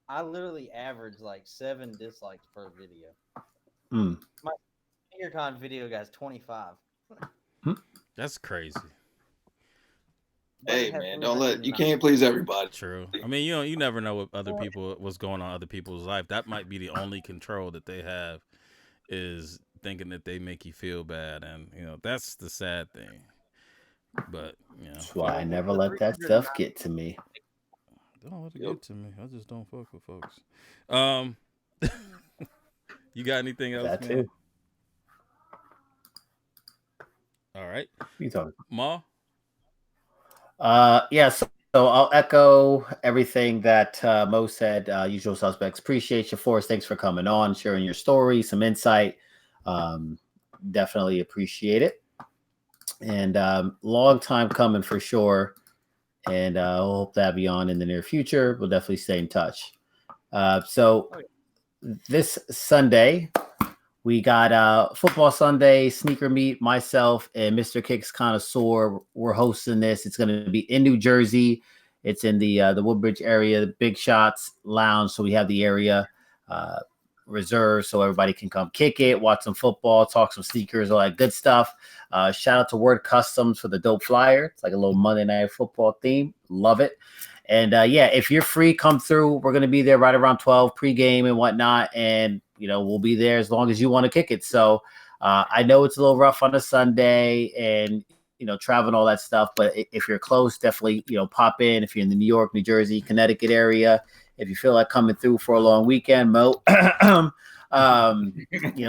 Speaker 3: about?
Speaker 6: literally average like 7 dislikes per video.
Speaker 1: Hmm.
Speaker 6: My FingerCon video guy's 25.
Speaker 3: That's crazy.
Speaker 6: But
Speaker 5: Hey
Speaker 6: it had
Speaker 5: man, don't let you
Speaker 6: 399.
Speaker 5: can't please everybody.
Speaker 3: True. I mean, you never know what's going on in other people's life. That might be the only control that they have, is thinking that they make you feel bad, and that's the sad thing. But
Speaker 1: That's why I never let that stuff get to me.
Speaker 3: don't let it
Speaker 5: Yep.
Speaker 3: get to me. I just don't fuck with folks. You got anything else,
Speaker 1: That
Speaker 3: man?
Speaker 1: too.
Speaker 3: All right,
Speaker 1: You talking?
Speaker 3: Ma.
Speaker 1: Yeah. So I'll echo everything that Mo said. Usual suspects. Appreciate you, Forrest. Thanks for coming on, sharing your story, some insight. Definitely appreciate it. And long time coming for sure. And I hope to have you on in the near future. We'll definitely stay in touch. So this Sunday, we got Football Sunday, Sneaker Meet. Myself and Mr. Kicks Connoisseur, we're hosting this. It's going to be in New Jersey. It's in the Woodbridge area, the Big Shots Lounge. So we have the area reserved so everybody can come kick it, watch some football, talk some sneakers, all that good stuff. Shout out to Word Customs for the dope flyer. It's like a little Monday Night Football theme. Love it. And yeah, if you're free, come through. We're going to be there right around 12 pregame and whatnot. And, we'll be there as long as you want to kick it. So I know it's a little rough on a Sunday and, traveling, all that stuff. But if you're close, definitely, pop in. If you're in the New York, New Jersey, Connecticut area, if you feel like coming through for a long weekend, Mo,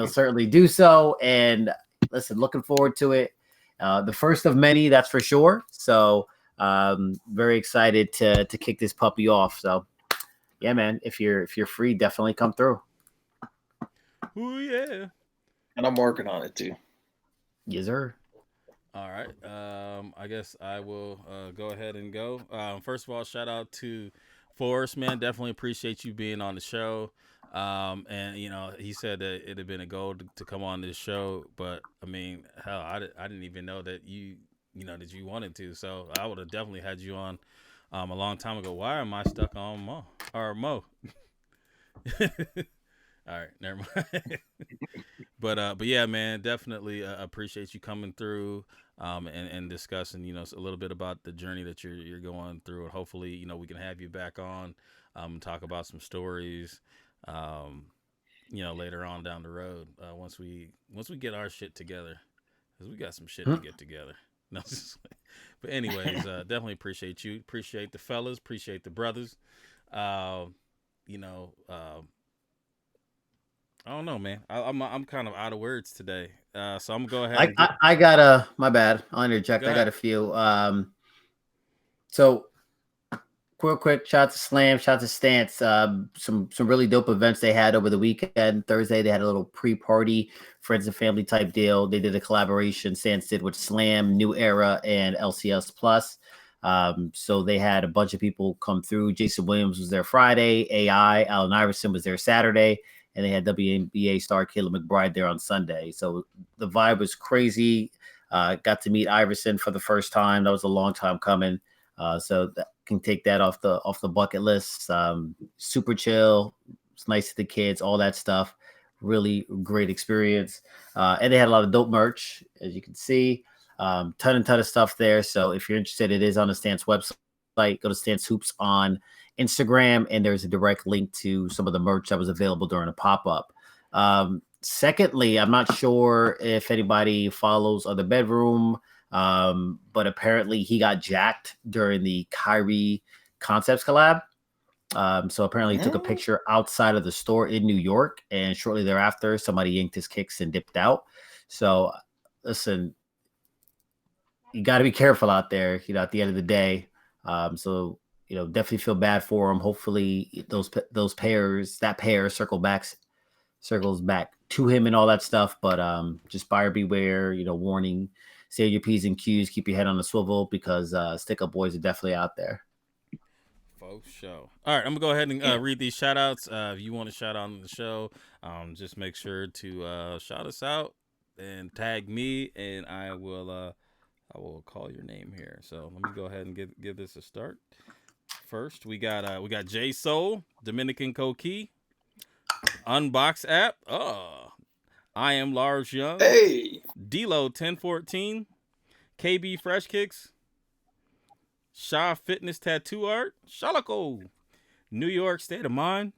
Speaker 1: certainly do so. And listen, looking forward to it. The first of many, that's for sure. So very excited to kick this puppy off. So yeah, man, if you're free, definitely come through.
Speaker 3: Ooh, yeah.
Speaker 5: And I'm working on it too.
Speaker 1: Yes, sir.
Speaker 3: All right. I guess I will go ahead and go. First of all, shout out to Forrest, man. Definitely appreciate you being on the show. And he said that it had been a goal to come on this show, but I mean, hell, I didn't even know that that you wanted to. So I would have definitely had you on a long time ago. Why am I stuck on Mo? All right, never mind. But yeah, man, definitely appreciate you coming through and discussing, a little bit about the journey that you're going through, and hopefully, we can have you back on and talk about some stories, later on down the road once we get our shit together, because we got some shit to get together. No, but anyways, definitely appreciate you. Appreciate the fellas. Appreciate the brothers. I don't know, man. I'm kind of out of words today, so I'm gonna go ahead.
Speaker 1: I got my bad. I'll interject.
Speaker 3: Go
Speaker 1: I
Speaker 3: ahead.
Speaker 1: got a few. So real quick, shout out to Slam, shout out to Stance. Some really dope events they had over the weekend. Thursday they had a little pre-party, friends and family type deal. They did a collaboration. Stance did with Slam, New Era, and LCS Plus. So they had a bunch of people come through. Jason Williams was there Friday. AI, Allen Iverson was there Saturday. And they had WNBA star Kayla McBride there on Sunday. So the vibe was crazy. Got to meet Iverson for the first time. That was a long time coming. So that can take that off the bucket list. Super chill, was nice to the kids, all that stuff. Really great experience. And they had a lot of dope merch, as you can see. Ton of stuff there. So if you're interested, it is on the Stance website. Go to Stance Hoops on Instagram, and there's a direct link to some of the merch that was available during a pop-up. Secondly, I'm not sure if anybody follows Other Bedroom, but apparently he got jacked during the Kyrie Concepts collab. So apparently he took a picture outside of the store in New York, and shortly thereafter, somebody yanked his kicks and dipped out. So listen, you got to be careful out there, at the end of the day. So, definitely feel bad for him. Hopefully that pair circles back to him and all that stuff. But just buyer beware, warning, say your P's and Q's, keep your head on the swivel, because stick up boys are definitely out there.
Speaker 3: For sure. All right, I'm gonna go ahead and read these shout outs. If you want to shout out on the show, just make sure to shout us out and tag me, and I will call your name here. So let me go ahead and give this a start. First, we got J Soul, Dominican Coqui, Unbox App. I am Lars Young.
Speaker 5: Hey,
Speaker 3: D-Lo 1014, KB Fresh Kicks, Shaw Fitness Tattoo Art, Shalako, New York State of Mind,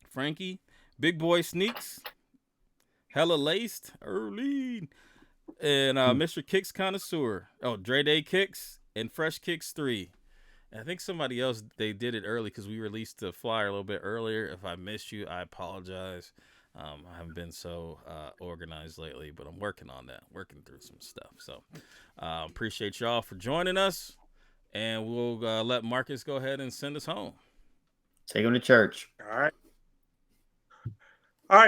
Speaker 3: Frankie, Big Boy Sneaks, Hella Laced, Early, and Mr. Kicks Connoisseur. Dre Day Kicks and Fresh Kicks 3. And I think somebody else, they did it early because we released the flyer a little bit earlier. If I missed you, I apologize. I haven't been so organized lately, but I'm working on that, working through some stuff. So appreciate y'all for joining us. And we'll let Marcus go ahead and send us home.
Speaker 1: Take him to church.
Speaker 4: All right.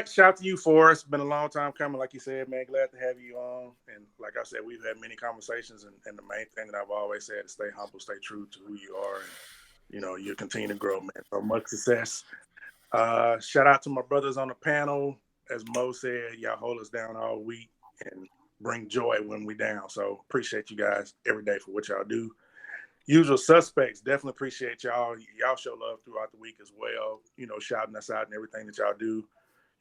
Speaker 4: Shout out to you, Forrest. Been a long time coming, like you said, man. Glad to have you on. And like I said, we've had many conversations. And the main thing that I've always said is stay humble, stay true to who you are. And, you continue to grow, man. So much success. Shout out to my brothers on the panel. As Mo said, y'all hold us down all week and bring joy when we down. So appreciate you guys every day for what y'all do. Usual suspects, definitely appreciate y'all. Y'all show love throughout the week as well, shouting us out and everything that y'all do,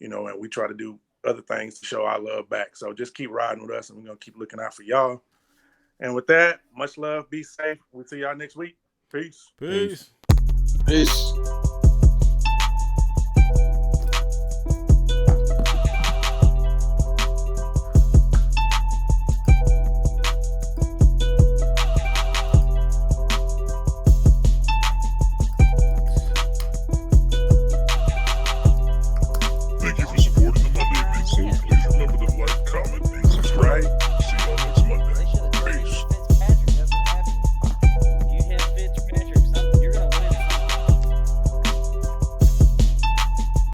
Speaker 4: and we try to do other things to show our love back. So just keep riding with us, and we're going to keep looking out for y'all. And with that, much love. Be safe. We'll see y'all next week. Peace.
Speaker 3: Peace.
Speaker 5: peace.